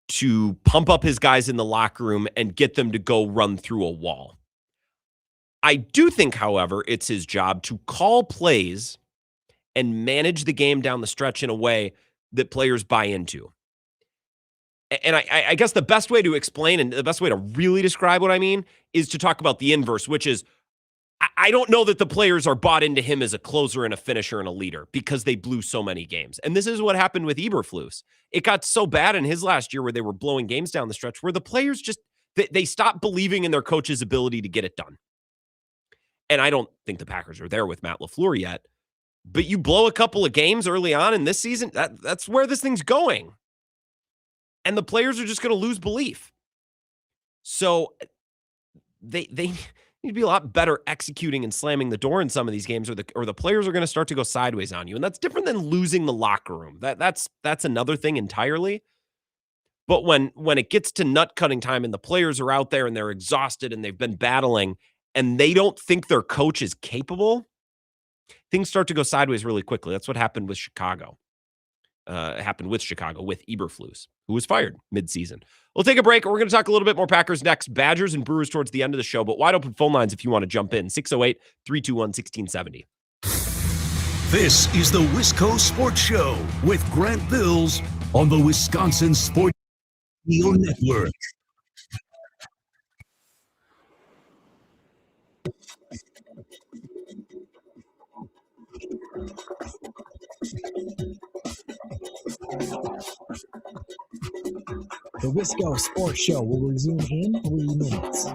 to pump up his guys in the locker room and get them to go run through a wall. I do think, however, it's his job to call plays and manage the game down the stretch in a way that players buy into. And I guess the best way to explain and the best way to really describe what I mean is to talk about the inverse, which is I don't know that the players are bought into him as a closer and a finisher and a leader because they blew so many games. And this is what happened with Eberflus. It got so bad in his last year where they were blowing games down the stretch where the players just, they stopped believing in their coach's ability to get it done. And I don't think the Packers are there with Matt LaFleur yet. But you blow a couple of games early on in this season, that's where this thing's going. And the players are just going to lose belief. So they need to be a lot better executing and slamming the door in some of these games, or the players are going to start to go sideways on you. And that's different than losing the locker room. That's another thing entirely. But when it gets to nut cutting time and the players are out there and they're exhausted and they've been battling and they don't think their coach is capable, things start to go sideways really quickly. That's what happened with Chicago. With Eberflus, who was fired midseason. We'll take a break. We're going to talk a little bit more Packers next. Badgers and Brewers towards the end of the show, but wide open phone lines if you want to jump in. 608-321-1670. This is the Wisco Sports Show with Grant Bills on the Wisconsin Sports Radio Network. The Wisco Sports Show will resume in 3 minutes.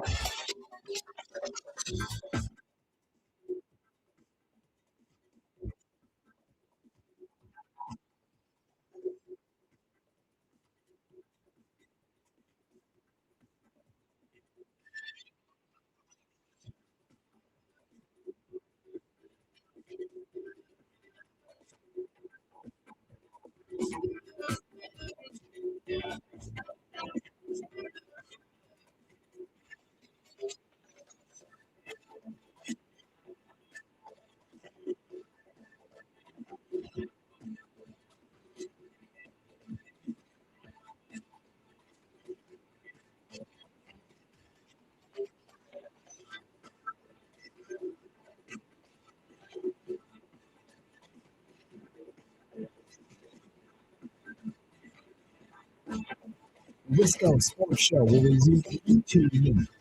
Wisco Sports Show will resume in 2 minutes.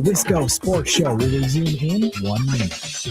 Wisco Sports Show will resume in 1 minute.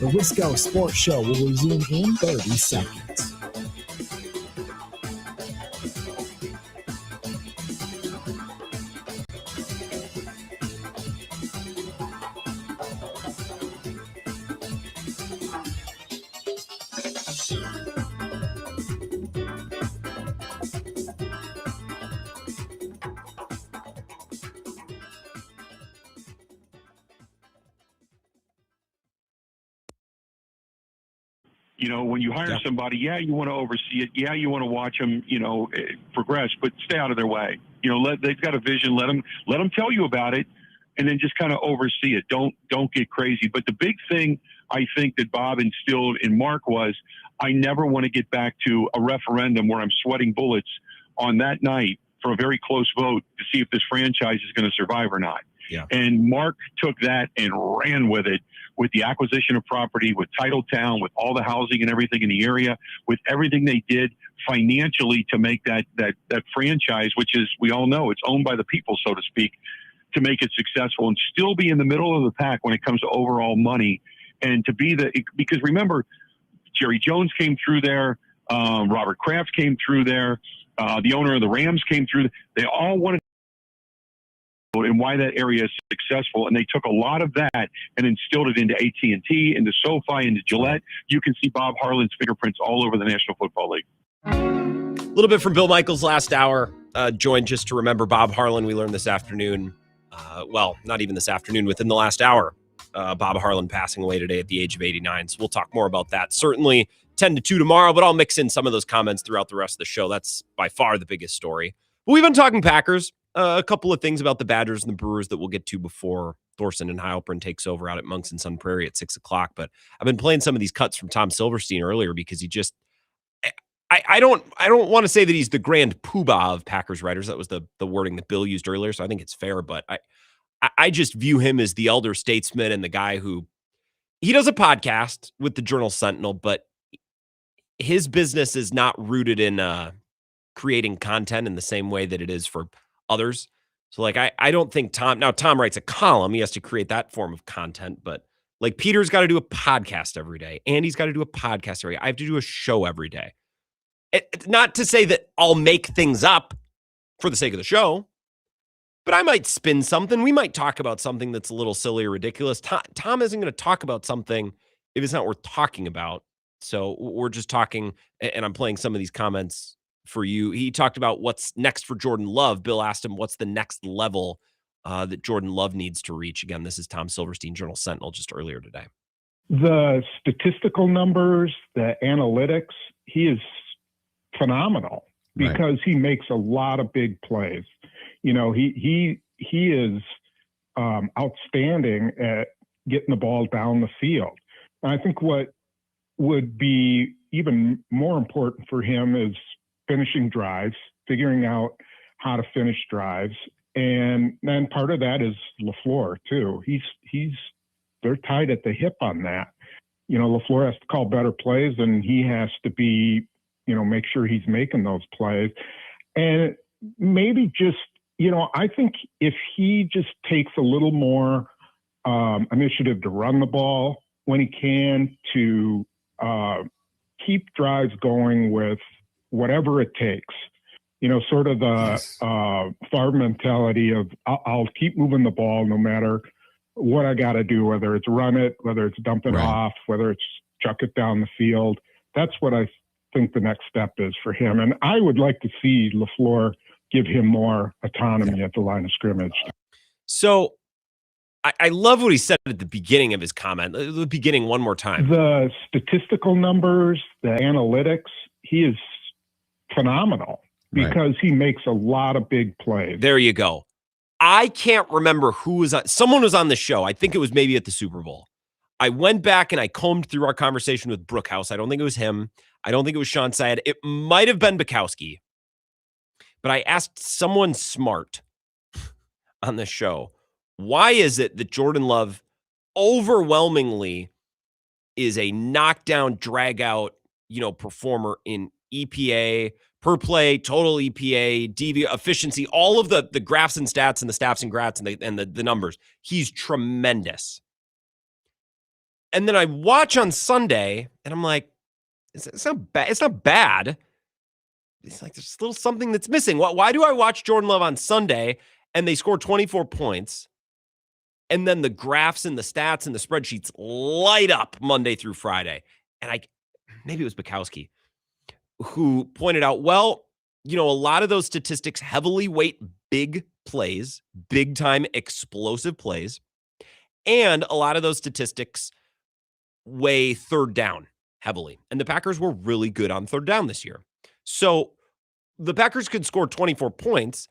The Wisco Sports Show will resume in 30 seconds. You know, when you hire somebody, you want to oversee it. Yeah, you want to watch them, progress, but stay out of their way. They've got a vision. Let them tell you about it, and then just kind of oversee it. Don't get crazy. But the big thing I think that Bob instilled in Mark was, I never want to get back to a referendum where I'm sweating bullets on that night for a very close vote to see if this franchise is going to survive or not. Yeah. And Mark took that and ran with it, with the acquisition of property, with Titletown, with all the housing and everything in the area, with everything they did financially to make that franchise, which is, we all know, it's owned by the people, so to speak, to make it successful and still be in the middle of the pack when it comes to overall money. And to be because remember, Jerry Jones came through there, Robert Kraft came through there, the owner of the Rams came through. They all wanted and why that area is successful, and they took a lot of that and instilled it into AT&T, into SoFi, into Gillette. You can see Bob Harlan's fingerprints all over the National Football League. A little bit from Bill Michaels last hour. Joined just to remember Bob Harlan. We learned this afternoon, not even this afternoon, within the last hour, Bob Harlan passing away today at the age of 89. So we'll talk more about that. Certainly 10 to 2 tomorrow, but I'll mix in some of those comments throughout the rest of the show. That's by far the biggest story. But we've been talking Packers. A couple of things about the Badgers and the Brewers that we'll get to before Thorson and Heilprin takes over out at Monks and Sun Prairie at 6 o'clock. But I've been playing some of these cuts from Tom Silverstein earlier because he just, I don't want to say that he's the grand poobah of Packers writers. That was the wording that Bill used earlier. So I think it's fair, but I just view him as the elder statesman and the guy who, he does a podcast with the Journal Sentinel, but his business is not rooted in creating content in the same way that it is for others. So I don't think Tom writes a column. He has to create that form of content, but like Peter's got to do a podcast every day. Andy's got to do a podcast every day. I have to do a show every day. Not to say that I'll make things up for the sake of the show, but I might spin something. We might talk about something that's a little silly or ridiculous. Tom isn't going to talk about something if it's not worth talking about. So we're just talking, and I'm playing some of these comments for you. He talked about what's next for Jordan Love. Bill asked him what's the next level that Jordan Love needs to reach. Again, this is Tom Silverstein, Journal Sentinel, just earlier today. The statistical numbers, the analytics, he is phenomenal because he makes a lot of big plays. He is outstanding at getting the ball down the field. And I think what would be even more important for him is finishing drives, figuring out how to finish drives. And then part of that is LaFleur too. They're tied at the hip on that. LaFleur has to call better plays and he has to be, make sure he's making those plays. And maybe just, I think if he just takes a little more initiative to run the ball when he can, to keep drives going with whatever it takes, sort of the Favre mentality of I'll keep moving the ball no matter what I got to do, whether it's run it, whether it's dump it off, whether it's chuck it down the field. That's what I think the next step is for him. And I would like to see LaFleur give him more autonomy at the line of scrimmage. So I love what he said at the beginning of his comment. The beginning one more time. The statistical numbers, the analytics, he is phenomenal because he makes a lot of big plays. There you go. I can't remember who was on. Someone was on the show. I think it was maybe at the Super Bowl. I went back and I combed through our conversation with Brookhouse. I don't think it was him. I don't think it was Sean Syed. It might have been Bukowski. But I asked someone smart on the show, why is it that Jordan Love overwhelmingly is a knockdown, drag out, performer in EPA, per play, total EPA, DV efficiency, all of the graphs and stats and the stats and grats and the numbers. He's tremendous. And then I watch on Sunday and I'm like, it's not bad. It's not bad. It's like there's a little something that's missing. Why do I watch Jordan Love on Sunday and they score 24 points and then the graphs and the stats and the spreadsheets light up Monday through Friday? And maybe it was Bukowski who pointed out, well, a lot of those statistics heavily weight big plays, big time explosive plays. And a lot of those statistics weigh third down heavily. And the Packers were really good on third down this year. So the Packers could score 24 points,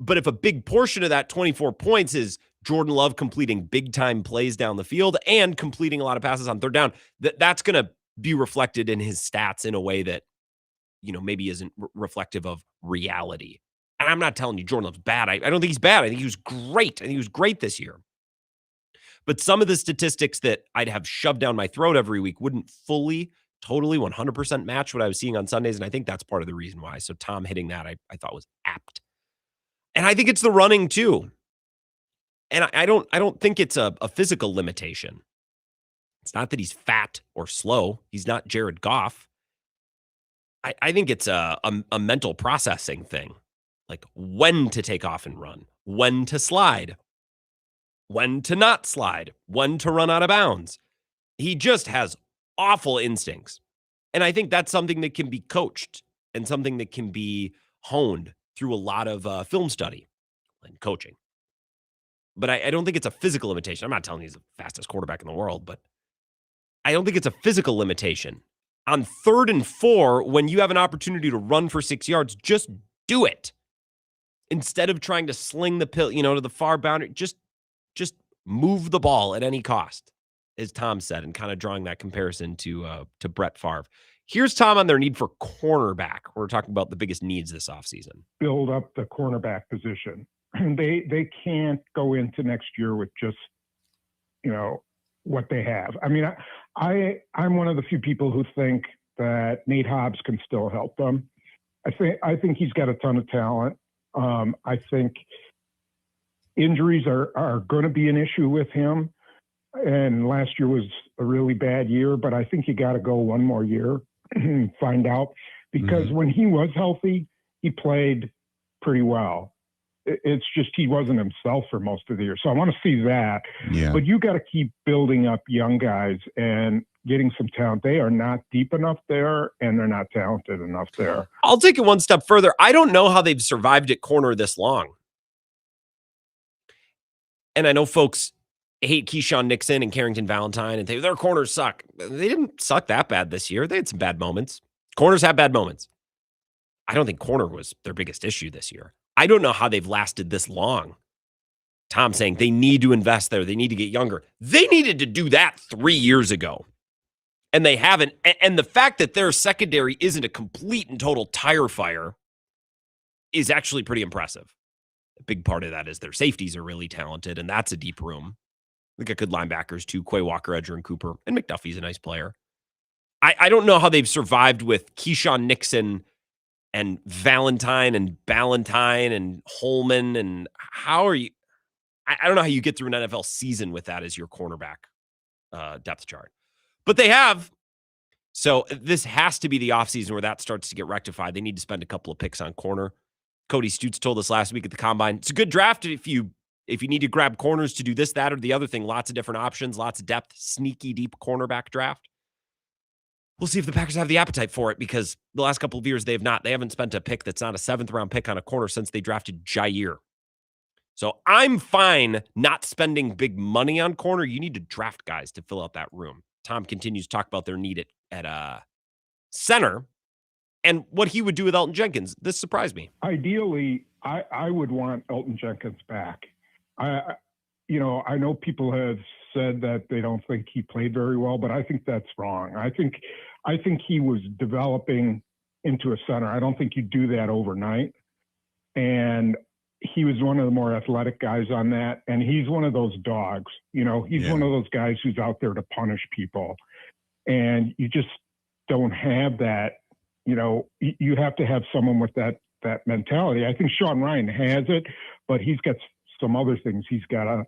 but if a big portion of that 24 points is Jordan Love completing big time plays down the field and completing a lot of passes on third down, that's going to be reflected in his stats in a way that, maybe isn't reflective of reality. And I'm not telling you Jordan Love's bad. I don't think he's bad. I think he was great. I think he was great this year. But some of the statistics that I'd have shoved down my throat every week wouldn't fully, totally 100% match what I was seeing on Sundays. And I think that's part of the reason why. So Tom hitting that, I thought was apt. And I think it's the running too. And I don't think it's a physical limitation. It's not that he's fat or slow. He's not Jared Goff. I think it's a mental processing thing. Like when to take off and run, when to slide, when to not slide, when to run out of bounds. He just has awful instincts. And I think that's something that can be coached and something that can be honed through a lot of film study and coaching. But I don't think it's a physical limitation. I'm not telling you he's the fastest quarterback in the world, but I don't think it's a physical limitation. On 3rd and 4, when you have an opportunity to run for 6 yards, just do it. Instead of trying to sling the pill, to the far boundary, just move the ball at any cost, as Tom said, and kind of drawing that comparison to Brett Favre. Here's Tom on their need for cornerback. We're talking about the biggest needs this offseason. Build up the cornerback position. They can't go into next year with just, what they have. I mean, I'm one of the few people who think that Nate Hobbs can still help them. I think he's got a ton of talent. I think injuries are going to be an issue with him. And last year was a really bad year, but I think you got to go one more year and find out, because when he was healthy, he played pretty well. It's just he wasn't himself for most of the year. So I want to see that. Yeah. But you got to keep building up young guys and getting some talent. They are not deep enough there, and they're not talented enough there. I'll take it one step further. I don't know how they've survived at corner this long. And I know folks hate Keyshawn Nixon and Carrington Valentine and their corners suck. They didn't suck that bad this year. They had some bad moments. Corners have bad moments. I don't think corner was their biggest issue this year. I don't know how they've lasted this long. Tom saying they need to invest there. They need to get younger. They needed to do that 3 years ago. And they haven't. And the fact that their secondary isn't a complete and total tire fire is actually pretty impressive. A big part of that is their safeties are really talented, and that's a deep room. They got good linebackers too, Quay Walker, Edger, and Cooper. And McDuffie's a nice player. I don't know how they've survived with Keyshawn Nixon and Valentine and Ballantyne and Holman. And how are you? I don't know how you get through an NFL season with that as your cornerback depth chart. But they have. So this has to be the offseason where that starts to get rectified. They need to spend a couple of picks on corner. Cody Stutes told us last week at the Combine, it's a good draft if you need to grab corners to do this, that, or the other thing. Lots of different options, lots of depth, sneaky deep cornerback draft. We'll see if the Packers have the appetite for it, because the last couple of years they have not. They haven't spent a pick that's not a 7th-round pick on a corner since they drafted Jair. So I'm fine not spending big money on corner. You need to draft guys to fill out that room. Tom continues to talk about their need at center and what he would do with Elton Jenkins. This surprised me. Ideally, I would want Elton Jenkins back. I know people have said that they don't think he played very well, but I think that's wrong. I think he was developing into a center. I don't think you do that overnight. And he was one of the more athletic guys on that. And he's one of those dogs, he's one of those guys who's out there to punish people. And you just don't have that, you have to have someone with that mentality. I think Sean Ryan has it, but he's got some other things he's got to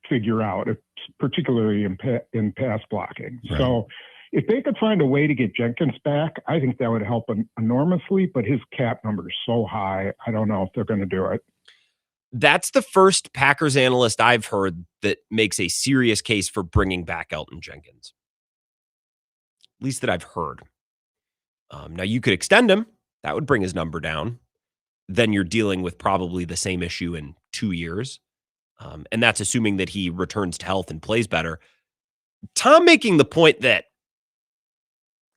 figure out, particularly in pass blocking. Right. So if they could find a way to get Jenkins back, I think that would help enormously, but his cap number is so high, I don't know if they're going to do it. That's the first Packers analyst I've heard that makes a serious case for bringing back Elgton Jenkins. At least that I've heard. Now, you could extend him. That would bring his number down. Then you're dealing with probably the same issue in 2 years. And that's assuming that he returns to health and plays better. Tom making the point that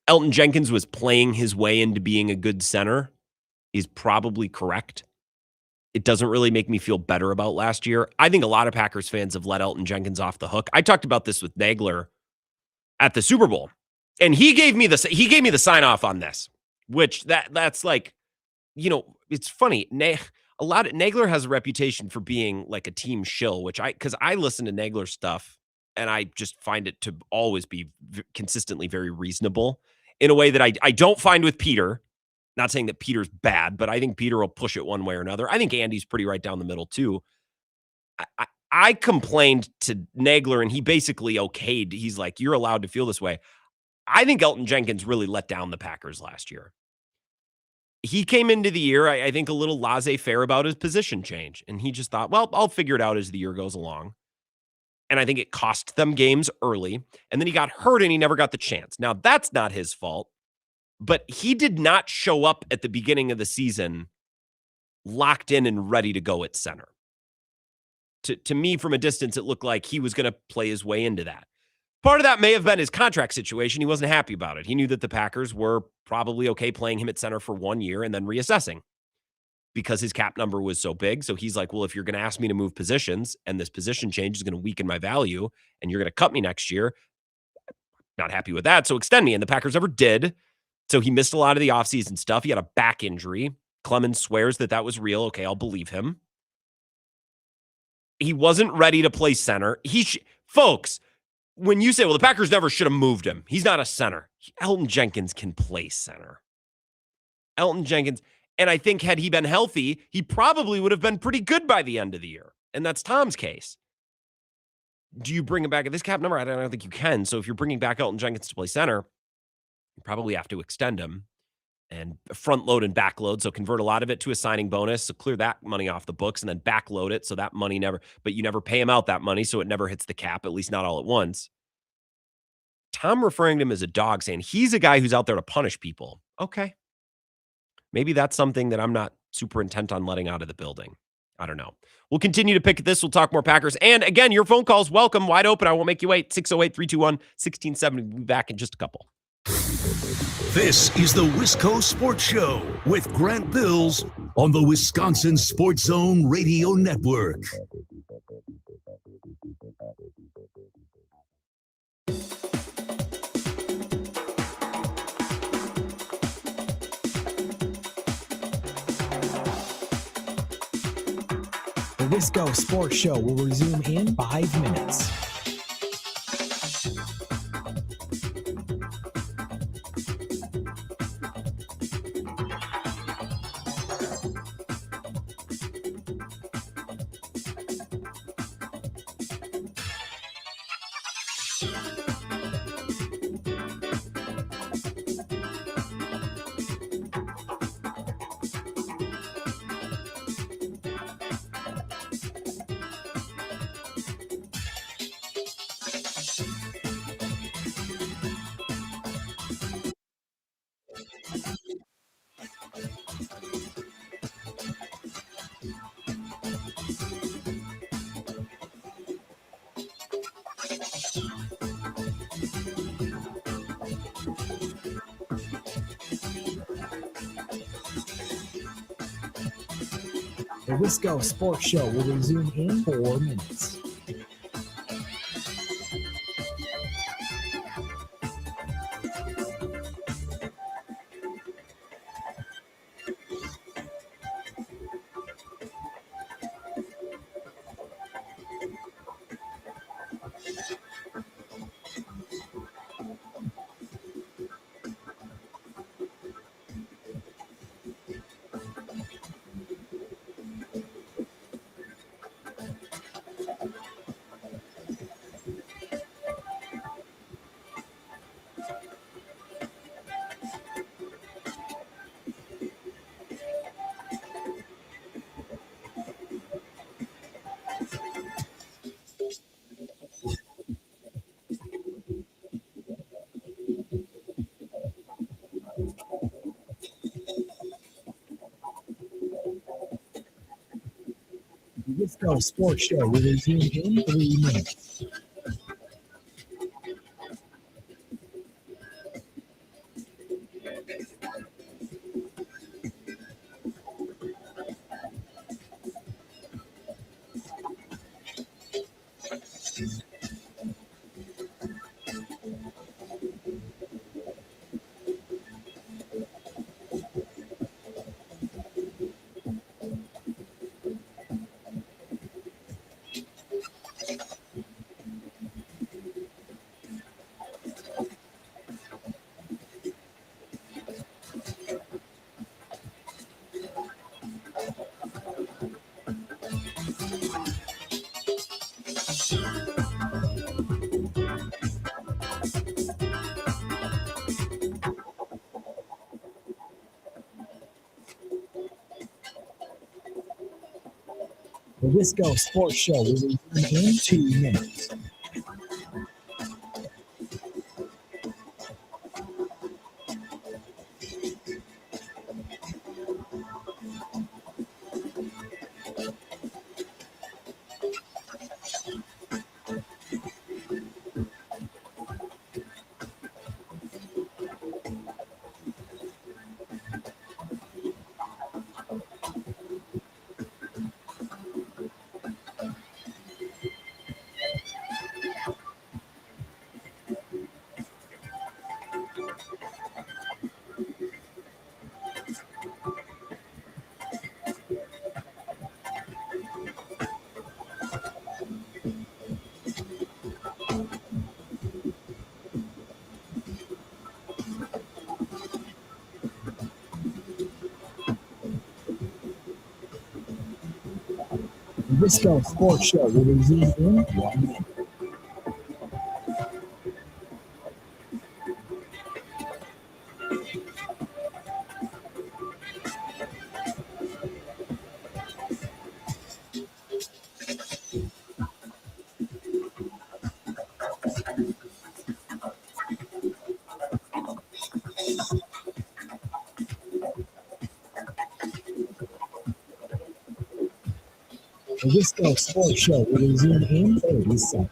Elgton Jenkins was playing his way into being a good center is probably correct. It doesn't really make me feel better about last year. I think a lot of Packers fans have let Elgton Jenkins off the hook. I talked about this with Nagler at the Super Bowl, and he gave me the sign off on this, which that's like, it's funny. Nagler has a reputation for being like a team shill, because I listen to Nagler stuff and I just find it to always be consistently very reasonable in a way that I don't find with Peter. Not saying that Peter's bad, but I think Peter will push it one way or another. I think Andy's pretty right down the middle too. I complained to Nagler and he basically okayed. He's like, you're allowed to feel this way. I think Elgton Jenkins really let down the Packers last year. He came into the year, I think, a little laissez-faire about his position change. And he just thought, well, I'll figure it out as the year goes along. And I think it cost them games early. And then he got hurt and he never got the chance. Now, that's not his fault. But he did not show up at the beginning of the season locked in and ready to go at center. To me, from a distance, it looked like he was going to play his way into that. Part of that may have been his contract situation. He wasn't happy about it. He knew that the Packers were probably okay playing him at center for 1 year and then reassessing because his cap number was so big. So he's like, well, if you're going to ask me to move positions and this position change is going to weaken my value and you're going to cut me next year, not happy with that. So extend me. And the Packers never did. So he missed a lot of the offseason stuff. He had a back injury. Clemens swears that was real. Okay, I'll believe him. He wasn't ready to play center. Folks, when you say, well, the Packers never should have moved him, he's not a center. Elgton Jenkins can play center. Elgton Jenkins, and I think had he been healthy, he probably would have been pretty good by the end of the year. And that's Tom's case. Do you bring him back at this cap number? I don't think you can. So if you're bringing back Elgton Jenkins to play center, you probably have to extend him and front load and back load. So convert a lot of it to a signing bonus. So clear that money off the books and then back load it. So that money you never pay him out that money. So it never hits the cap, at least not all at once. Tom referring to him as a dog, saying he's a guy who's out there to punish people. Okay. Maybe that's something that I'm not super intent on letting out of the building. I don't know. We'll continue to pick at this. We'll talk more Packers. And again, your phone calls, welcome, wide open. I won't make you wait. 608-321-1670. We'll be back in just a couple. This is the Wisco Sports Show with Grant Bills on the Wisconsin Sports Zone Radio Network. The Wisco Sports Show will resume in 5 minutes. The Wisco Sports Show will resume in 4 minutes. Let's Go Sports Show will resume in 3 minutes. The Wisco Sports Show will resume in 2 minutes. The Wisco Sports Show will resume in 1 minute. The Wisco Sports Show will resume in 30 seconds.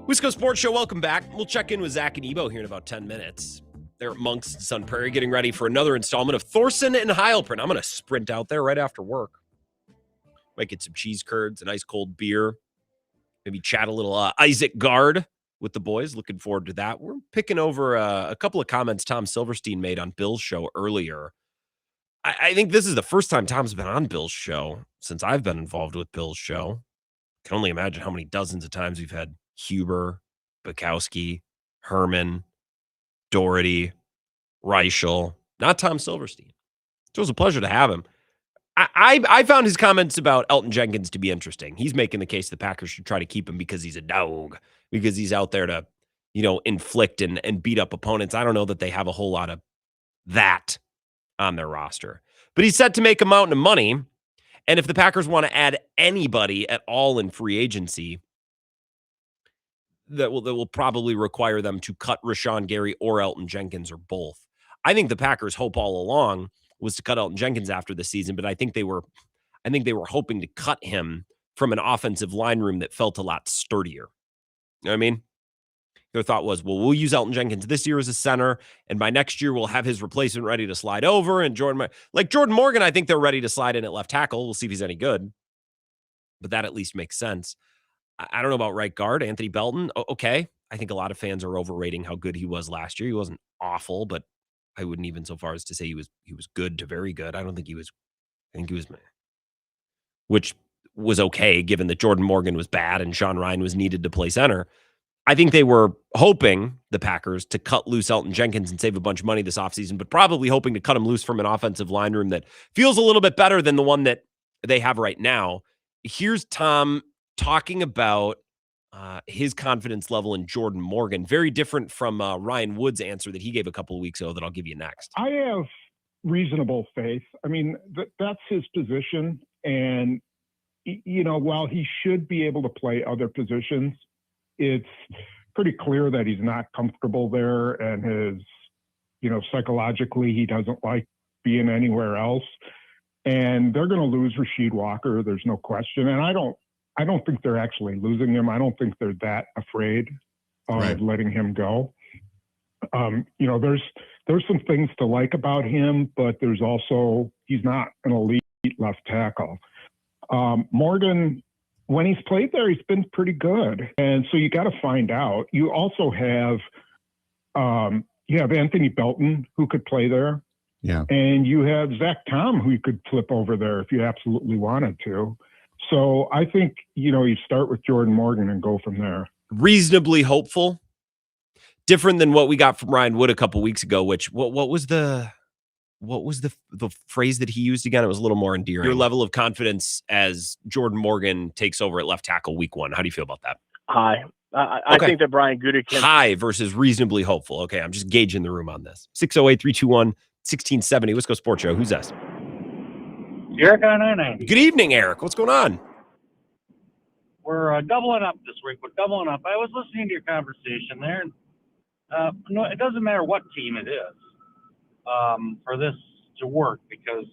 Wisco Sports Show, welcome back. We'll check in with Zach and Ebo here in about 10 minutes. They're at Monk's Sun Prairie getting ready for another installment of Thorson and Heilprin. I'm going to sprint out there right after work. Might get some cheese curds, an ice cold beer. Maybe chat a little Isaac Guard with the boys. Looking forward to that. We're picking over a couple of comments Tom Silverstein made on Bill's show earlier. I think this is the first time Tom's been on Bill's show since I've been involved with Bill's show. Can only imagine how many dozens of times we've had Huber, Bukowski, Herman, Doherty, Reichel, not Tom Silverstein. So it was a pleasure to have him. I found his comments about Elton Jenkins to be interesting. He's making the case the Packers should try to keep him because he's a dog, because he's out there to, inflict and beat up opponents. I don't know that they have a whole lot of that on their roster. But he's set to make a mountain of money. And if the Packers want to add anybody at all in free agency, that will probably require them to cut Rashawn Gary or Elton Jenkins or both. I think the Packers' hope all along was to cut Elton Jenkins after the season, but I think they were hoping to cut him from an offensive line room that felt a lot sturdier. You know what I mean? Their thought was, well, we'll use Elton Jenkins this year as a center, and by next year we'll have his replacement ready to slide over. And Jordan Morgan, I think they're ready to slide in at left tackle. We'll see if he's any good, but that at least makes sense. I don't know about right guard, Anthony Belton. Okay. I think a lot of fans are overrating how good he was last year. He wasn't awful, but I wouldn't even so far as to say he was good to very good. I think he was, which was okay given that Jordan Morgan was bad and Sean Ryan was needed to play center. I think they were hoping, the Packers, to cut loose Elton Jenkins and save a bunch of money this offseason, but probably hoping to cut him loose from an offensive line room that feels a little bit better than the one that they have right now. Here's Tom talking about his confidence level in Jordan Morgan. Very different from Ryan Wood's answer that he gave a couple of weeks ago that I'll give you next. I have reasonable faith. I mean, that's his position. And, while he should be able to play other positions, it's pretty clear that he's not comfortable there, and psychologically, he doesn't like being anywhere else. And they're going to lose Rasheed Walker. There's no question. And I don't think they're actually losing him. I don't think they're that afraid of letting him go. There's some things to like about him, but there's also, he's not an elite left tackle. Morgan, when he's played there, he's been pretty good. And so you got to find out. You also have Anthony Belton, who could play there. Yeah. And you have Zach Tom, who you could flip over there if you absolutely wanted to. So I think, you start with Jordan Morgan and go from there. Reasonably hopeful. Different than what we got from Ryan Wood a couple weeks ago, which what was the phrase that he used again? It was a little more endearing. Your level of confidence as Jordan Morgan takes over at left tackle week 1. How do you feel about that? High. I think that Brian Gutekunst. High versus reasonably hopeful. Okay, I'm just gauging the room on this. 608-321-1670. Wisco Sports Show. Who's this? Eric on 990. Good evening, Eric. What's going on? We're doubling up this week. We're doubling up. I was listening to your conversation there. And, no, it doesn't matter what team it is for this to work, because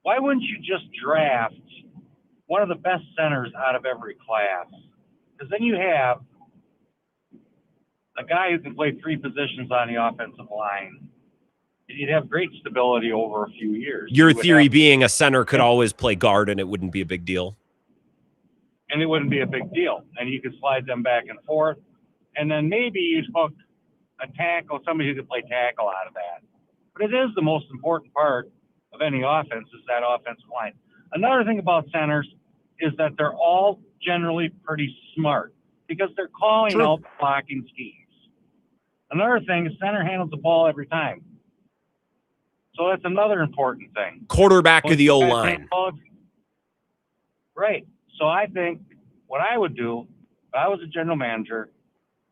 why wouldn't you just draft one of the best centers out of every class? Because then you have a guy who can play 3 positions on the offensive line. You'd have great stability over a few years. Your theory being a center could always play guard and it wouldn't be a big deal. And it wouldn't be a big deal. And you could slide them back and forth. And then maybe you hook a tackle, somebody who could play tackle out of that. But it is the most important part of any offense, is that offensive line. Another thing about centers is that they're all generally pretty smart, because they're calling out blocking schemes. Another thing is center handles the ball every time. So that's another important thing. Quarterback of the O-line. Right. So I think what I would do, if I was a general manager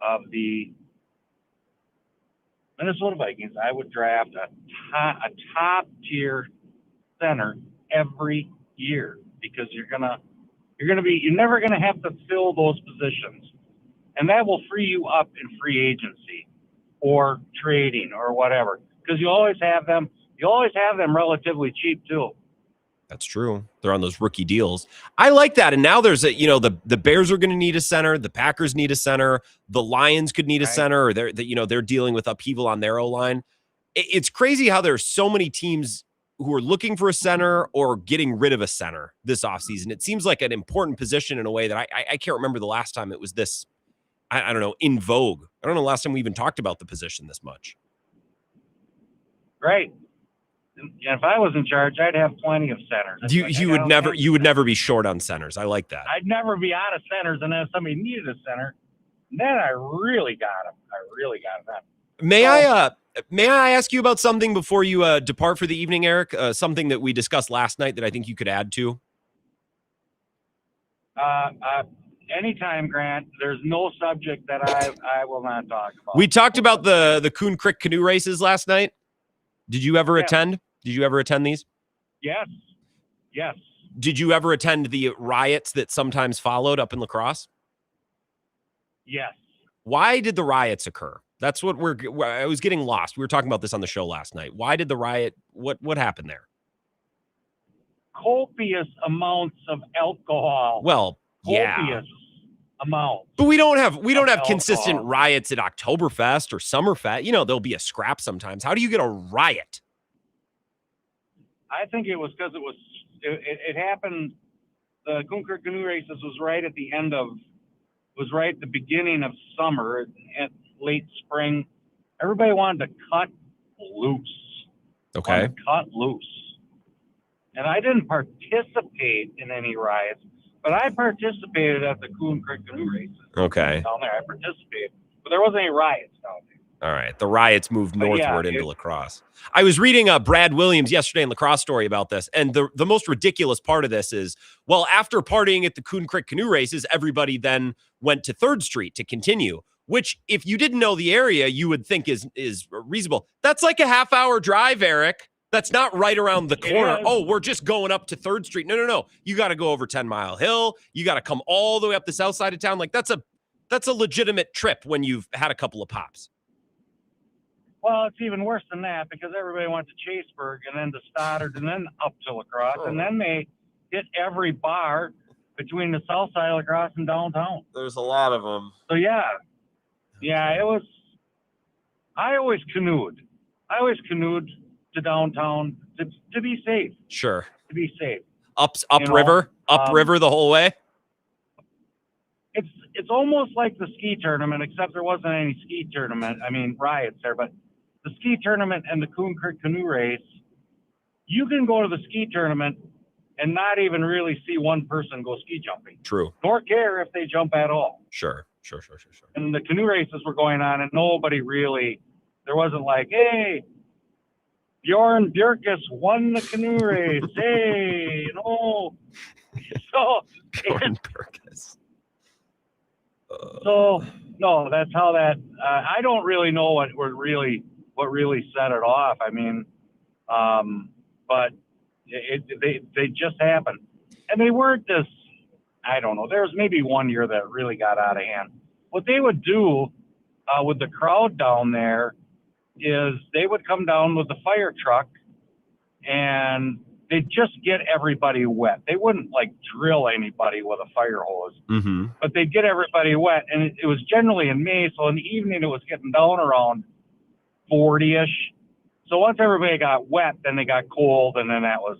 of the Minnesota Vikings, I would draft a top-tier center every year, because you're never gonna have to fill those positions, and that will free you up in free agency or trading or whatever, because you always have them. You always have them relatively cheap too. That's true. They're on those rookie deals. I like that. And now there's the Bears are going to need a center. The Packers need a center. The Lions could need a center, or they're dealing with upheaval on their O-line. It's crazy how there's so many teams who are looking for a center or getting rid of a center this offseason. It seems like an important position in a way that I can't remember the last time it was this, I don't know, in vogue. I don't know the last time we even talked about the position this much. Right. And if I was in charge, I'd have plenty of centers. You would never be short on centers. I like that. I'd never be out of centers, and if somebody needed a center, then I really got him. May I ask you about something before you depart for the evening, Eric? Something that we discussed last night that I think you could add to. Anytime, Grant. There's no subject that I will not talk about. We talked about the Coon Creek canoe races last night. Did you ever attend? Did you ever attend these? Yes. Did you ever attend the riots that sometimes followed up in La Crosse? Yes. Why did the riots occur? That's what I was getting lost. We were talking about this on the show last night. Why did the riot? What happened there? Copious amounts of alcohol. Well, yeah. Copious amounts. But we don't have consistent riots at Oktoberfest or Summerfest. There'll be a scrap sometimes. How do you get a riot? I think it was because it happened. The Coon Creek Canoe Races was right at the beginning of summer, at late spring. Everybody wanted to cut loose. Okay. Cut loose. And I didn't participate in any riots, But I participated at the Coon Creek canoe races Okay. down there. I participated, but there wasn't any riots down there. All right. The riots moved But yeah, northward into lacrosse. I was reading Brad Williams yesterday in Lacrosse Story about this. And the most ridiculous part of this is, well, after partying at the Coon Creek canoe races, everybody then went to 3rd Street to continue, which if you didn't know the area, you would think is reasonable. That's like a half-hour drive, Eric. That's not right around the corner. Oh, we're just going up to 3rd Street. No. You got to go over 10 Mile Hill. You got to come all the way up the south side of town. Like that's a legitimate trip when you've had a couple of pops. Well, it's even worse than that because everybody went to Chaseburg and then to Stoddard and then up to Lacrosse. And then they hit every bar between the south side of Lacrosse and downtown. There's a lot of them. So, yeah, it was – I always canoed. To downtown to be safe. Sure. To be safe. Upriver the whole way? It's almost like the ski tournament, except there wasn't any ski tournament. I mean, riots there, but the ski tournament and the Coon Creek canoe race, you can go to the ski tournament and not even really see one person go ski jumping. True. Nor care if they jump at all. Sure. And the canoe races were going on, and nobody really, there wasn't like, hey, Bjorn Bjerkes won the canoe race. Hey, So, Bjorn Bjerkes. So no, that's how that. I don't really know what really set it off. I mean, but they just happened, and they weren't this. I don't know. There was maybe one year that really got out of hand. What they would do with the crowd down there is they would come down with the fire truck, and they'd just get everybody wet. They wouldn't like drill anybody with a fire hose, but they'd get everybody wet. And it was generally in May. So in the evening, it was getting down around 40-ish. So once everybody got wet, then they got cold. And then that was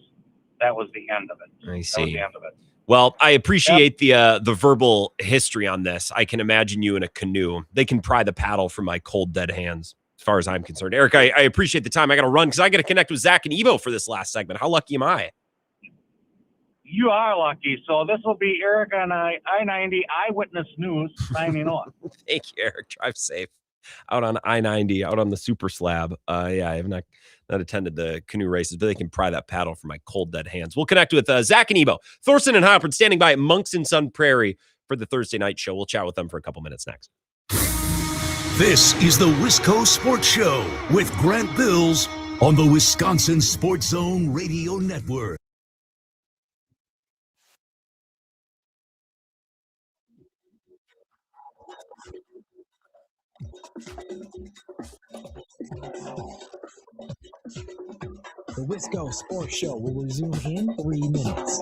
the end of it. I see. That was the end of it. Well, I appreciate the verbal history on this. I can imagine you in a canoe. They can pry the paddle from my cold, dead hands. As far as I'm concerned. Eric, I appreciate the time. I got to run because I got to connect with Zach and Evo for this last segment. How lucky am I? You are lucky. So this will be Eric on I-90 Eyewitness News signing off. Thank you, Eric. Drive safe. Out on I-90, out on the super slab. I have not attended the canoe races, but they can pry that paddle from my cold, dead hands. We'll connect with Zach and Evo. Thorson and Hopper standing by at Monks and Sun Prairie for the Thursday night show. We'll chat with them for a couple minutes next. This is the Wisco Sports Show with Grant Bills on the Wisconsin Sports Zone Radio Network. The Wisco Sports Show will resume in 3 minutes.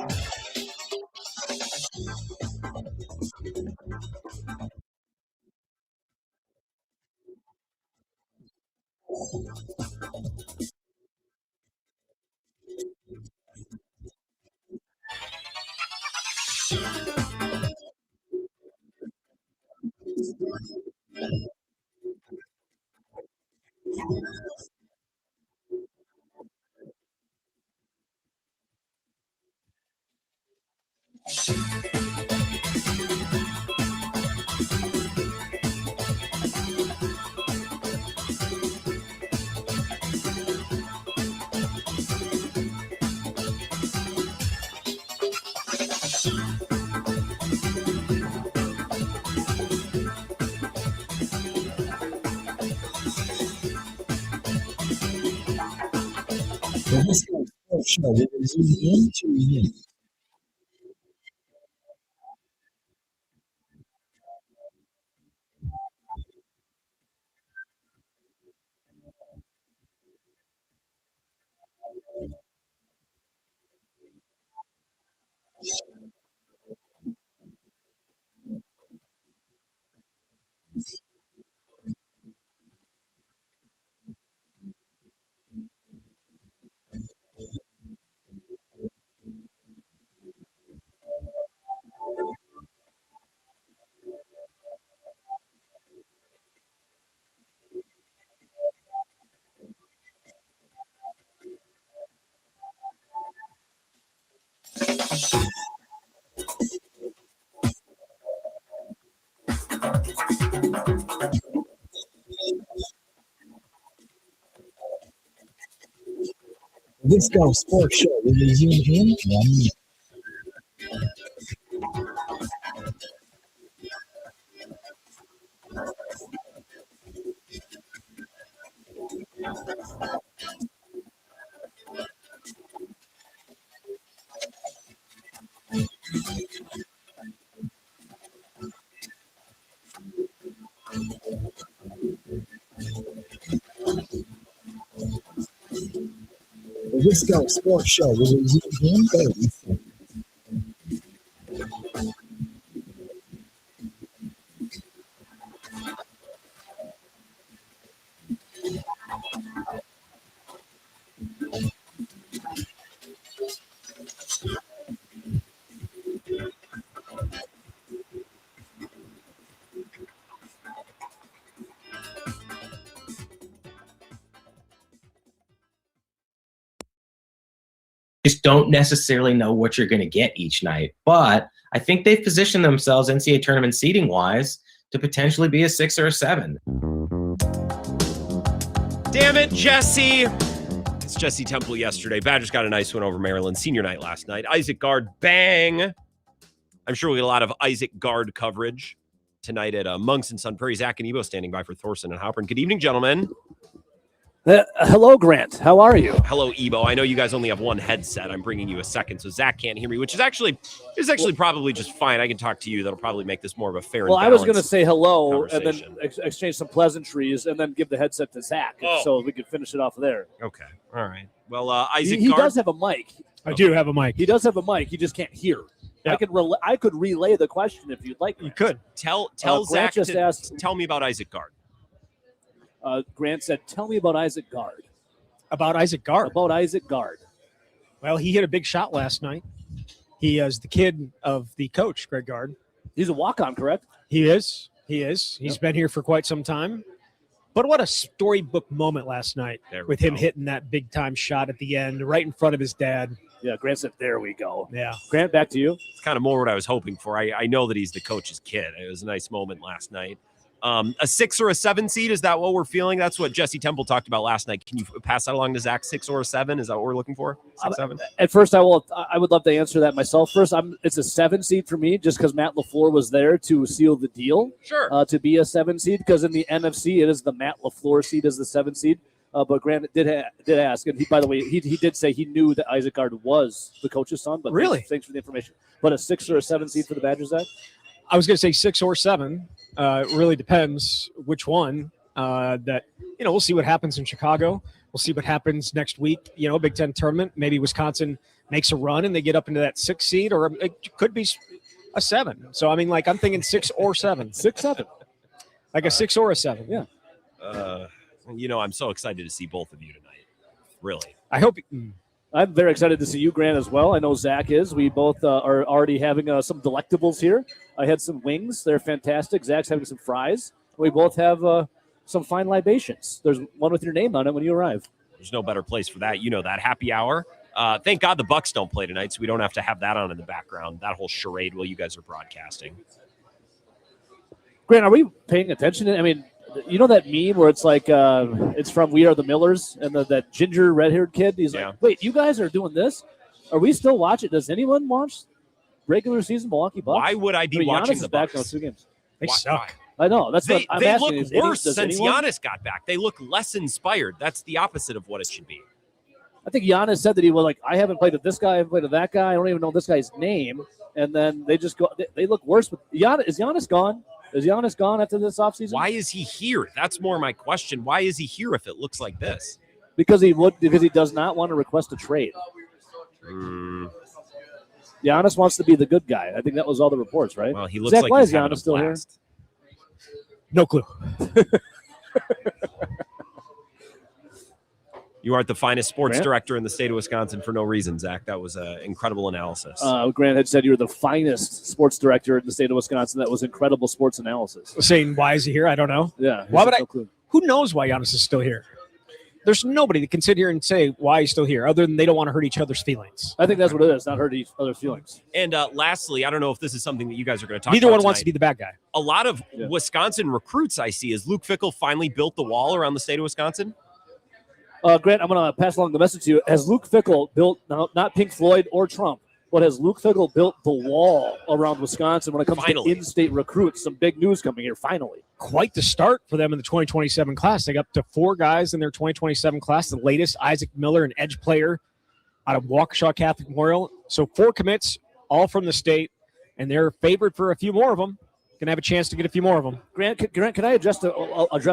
The Wisco Sports Show will resume in 2 minutes. This Go Sports Show will resume in 1 minute. The This Go Sports Show will resume in 30 seconds. Just don't necessarily know what you're going to get each night. But I think they've positioned themselves NCAA tournament seeding wise to potentially be a 6 or a 7. Damn it, Jesse. It's Jesse Temple yesterday. Badgers got a nice win over Maryland. Senior night last night. Isaac Guard, bang. I'm sure we'll get a lot of Isaac Guard coverage tonight at Monks and Sun Prairie. Zach and Ebo standing by for Thorson and Halpern. Good evening, gentlemen. Hello, Grant. How are you? Hello, Ebo. I know you guys only have one headset. I'm bringing you a second, so Zach can't hear me, which is actually probably just fine. I can talk to you. That'll probably make this more of a fair and Well, I was going to balanced say hello and then conversation. exchange some pleasantries and then give the headset to Zach so we could finish it off there. Okay. All right. Well, Isaac He Guard. does have a mic. I do have a mic. He does have a mic. He just can't hear. Yeah. I could relay the question if you'd like. You could. Tell Grant Zach just to asked- tell me about Isaac Guard. Grant said, "Tell me about Isaac Guard." About Isaac Guard. About Isaac Guard. Well, he hit a big shot last night. He is the kid of the coach, Greg Guard. He's a walk-on, correct? He is. He's been here for quite some time. But what a storybook moment last night with him hitting that big-time shot at the end right in front of his dad. Yeah, Grant said, "There we go." Yeah. Grant, back to you. It's kind of more what I was hoping for. I know that he's the coach's kid. It was a nice moment last night. A 6 or a 7 seed, is that what we're feeling? That's what Jesse Temple talked about last night. Can you pass that along to Zach? 6 or a 7? Is that what we're looking for? 6, 7? At first, I would love to answer that myself. First, it's a 7 seed for me, just because Matt LaFleur was there to seal the deal. Sure. To be a 7 seed, because in the NFC, it is the Matt LaFleur seed as the 7 seed. But Grant did ask, and by the way, he did say he knew that Isaac Guard was the coach's son. But Really? thanks for the information. But a 6 or a 7 seed for the Badgers, Zach? I was going to say 6 or 7. It really depends which one. We'll see what happens in Chicago. We'll see what happens next week. Big Ten tournament. Maybe Wisconsin makes a run and they get up into that 6 seed, or it could be a 7. So, I'm thinking 6 or 7. 6, 7. Like a 6 or a 7. Yeah. I'm so excited to see both of you tonight. Really. I hope. I'm very excited to see you, Grant, as well. I know Zach is. We both are already having some delectables here. I had some wings. They're fantastic. Zach's having some fries. We both have some fine libations. There's one with your name on it when you arrive. There's no better place for that. You know that. Happy hour. Thank God the Bucks don't play tonight, so we don't have to have that on in the background, that whole charade while you guys are broadcasting. Grant, are we paying attention? I mean, you know that meme where it's like it's from We Are the Millers and that ginger red-haired kid? He's like, wait, you guys are doing this? Are we still watching? Does anyone watch regular season Milwaukee Bucks? Why would I be Giannis watching is the back Bucks? now 2 games. They suck. I know. That's what I'm they asking. look worse since Giannis got back. They look less inspired. That's the opposite of what it should be. I think Giannis said that he was like, I haven't played with this guy, I haven't played with that guy. I don't even know this guy's name. And then they just go. They look worse. With Giannis, is Giannis gone? Is Giannis gone after this offseason? Why is he here? That's more my question. Why is he here if it looks like this? Because he does not want to request a trade. Giannis wants to be the good guy. I think that was all the reports, right? Well, he looks Zach, like why he's is having a Giannis still here? blast. No clue. You aren't the finest sports Grant? director in the state of Wisconsin for no reason, Zach. That was an incredible analysis. Grant had said you were the finest sports director in the state of Wisconsin. That was incredible sports analysis. Saying why is he here? I don't know. Yeah. Why would no clue. Who knows why Giannis is still here? There's nobody that can sit here and say why he's still here, other than they don't want to hurt each other's feelings. I think that's what it is, not hurt each other's feelings. And lastly, I don't know if this is something that you guys are going to talk Neither about one wants tonight. to be the bad guy. A lot of Wisconsin recruits I see is Luke Fickell finally built the wall around the state of Wisconsin. Grant, I'm going to pass along the message to you. Has Luke Fickell built, not Pink Floyd or Trump, but has Luke Fickell built the wall around Wisconsin when it comes to in-state recruits? Some big news coming here, finally. Quite the start for them in the 2027 class. They got up to 4 guys in their 2027 class. The latest, Isaac Miller, an edge player out of Waukesha Catholic Memorial. So 4 commits, all from the state, and they're favored for a few more of them. Going to have a chance to get a few more of them. Grant, can I address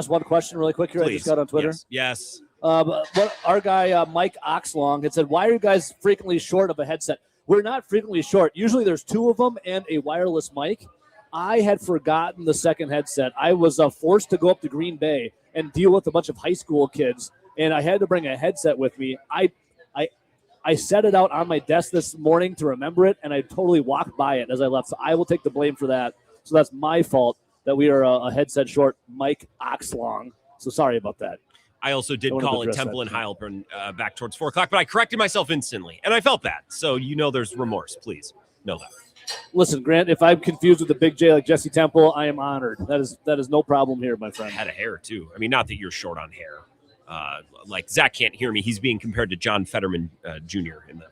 one question really quick here? Please. I just got on Twitter. Yes. Our guy, Mike Oxlong, had said, why are you guys frequently short of a headset? We're not frequently short. Usually there's 2 of them and a wireless mic. I had forgotten the second headset. I was forced to go up to Green Bay and deal with a bunch of high school kids, and I had to bring a headset with me. I set it out on my desk this morning to remember it, and I totally walked by it as I left. So I will take the blame for that. So that's my fault that we are a headset short. Mike Oxlong. So sorry about that. I also did call it Temple and Heilbronn back towards 4 o'clock, but I corrected myself instantly, and I felt that. So there's remorse. Please know that. Listen, Grant, if I'm confused with the big J like Jesse Temple, I am honored. That is no problem here, my friend. I had a hair, too. I mean, not that you're short on hair. Like, Zach can't hear me. He's being compared to John Fetterman Jr. in the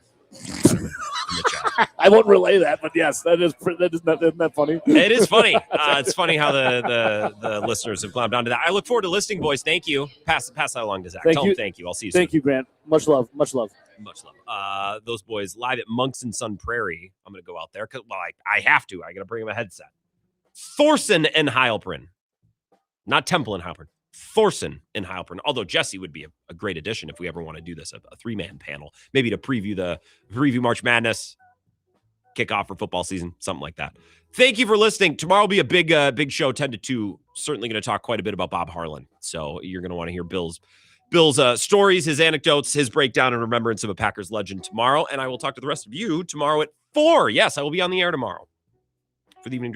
chat. I won't relay that, but yes, isn't that funny? It is funny. It's funny how the listeners have glommed onto that. I look forward to listening, boys. Thank you. Pass that along to Zach. Tell him thank you. I'll see you soon. Thank you, Grant. Much love. Much love. Much love. Those boys live at Monks and Sun Prairie. I'm going to go out there because, I have to. I got to bring them a headset. Thorson and Heilbronn. Not Temple and Heilbronn. Thorson and Heilbronn. Although Jesse would be a great addition if we ever want to do this, a 3-man panel, maybe to preview March Madness, kickoff for football season, something like that. Thank you for listening. Tomorrow will be a big show, 10 to 2. Certainly going to talk quite a bit about Bob Harlan. So you're going to want to hear Bill's stories, his anecdotes, his breakdown and remembrance of a Packers legend tomorrow. And I will talk to the rest of you tomorrow at 4. Yes, I will be on the air tomorrow for the evening.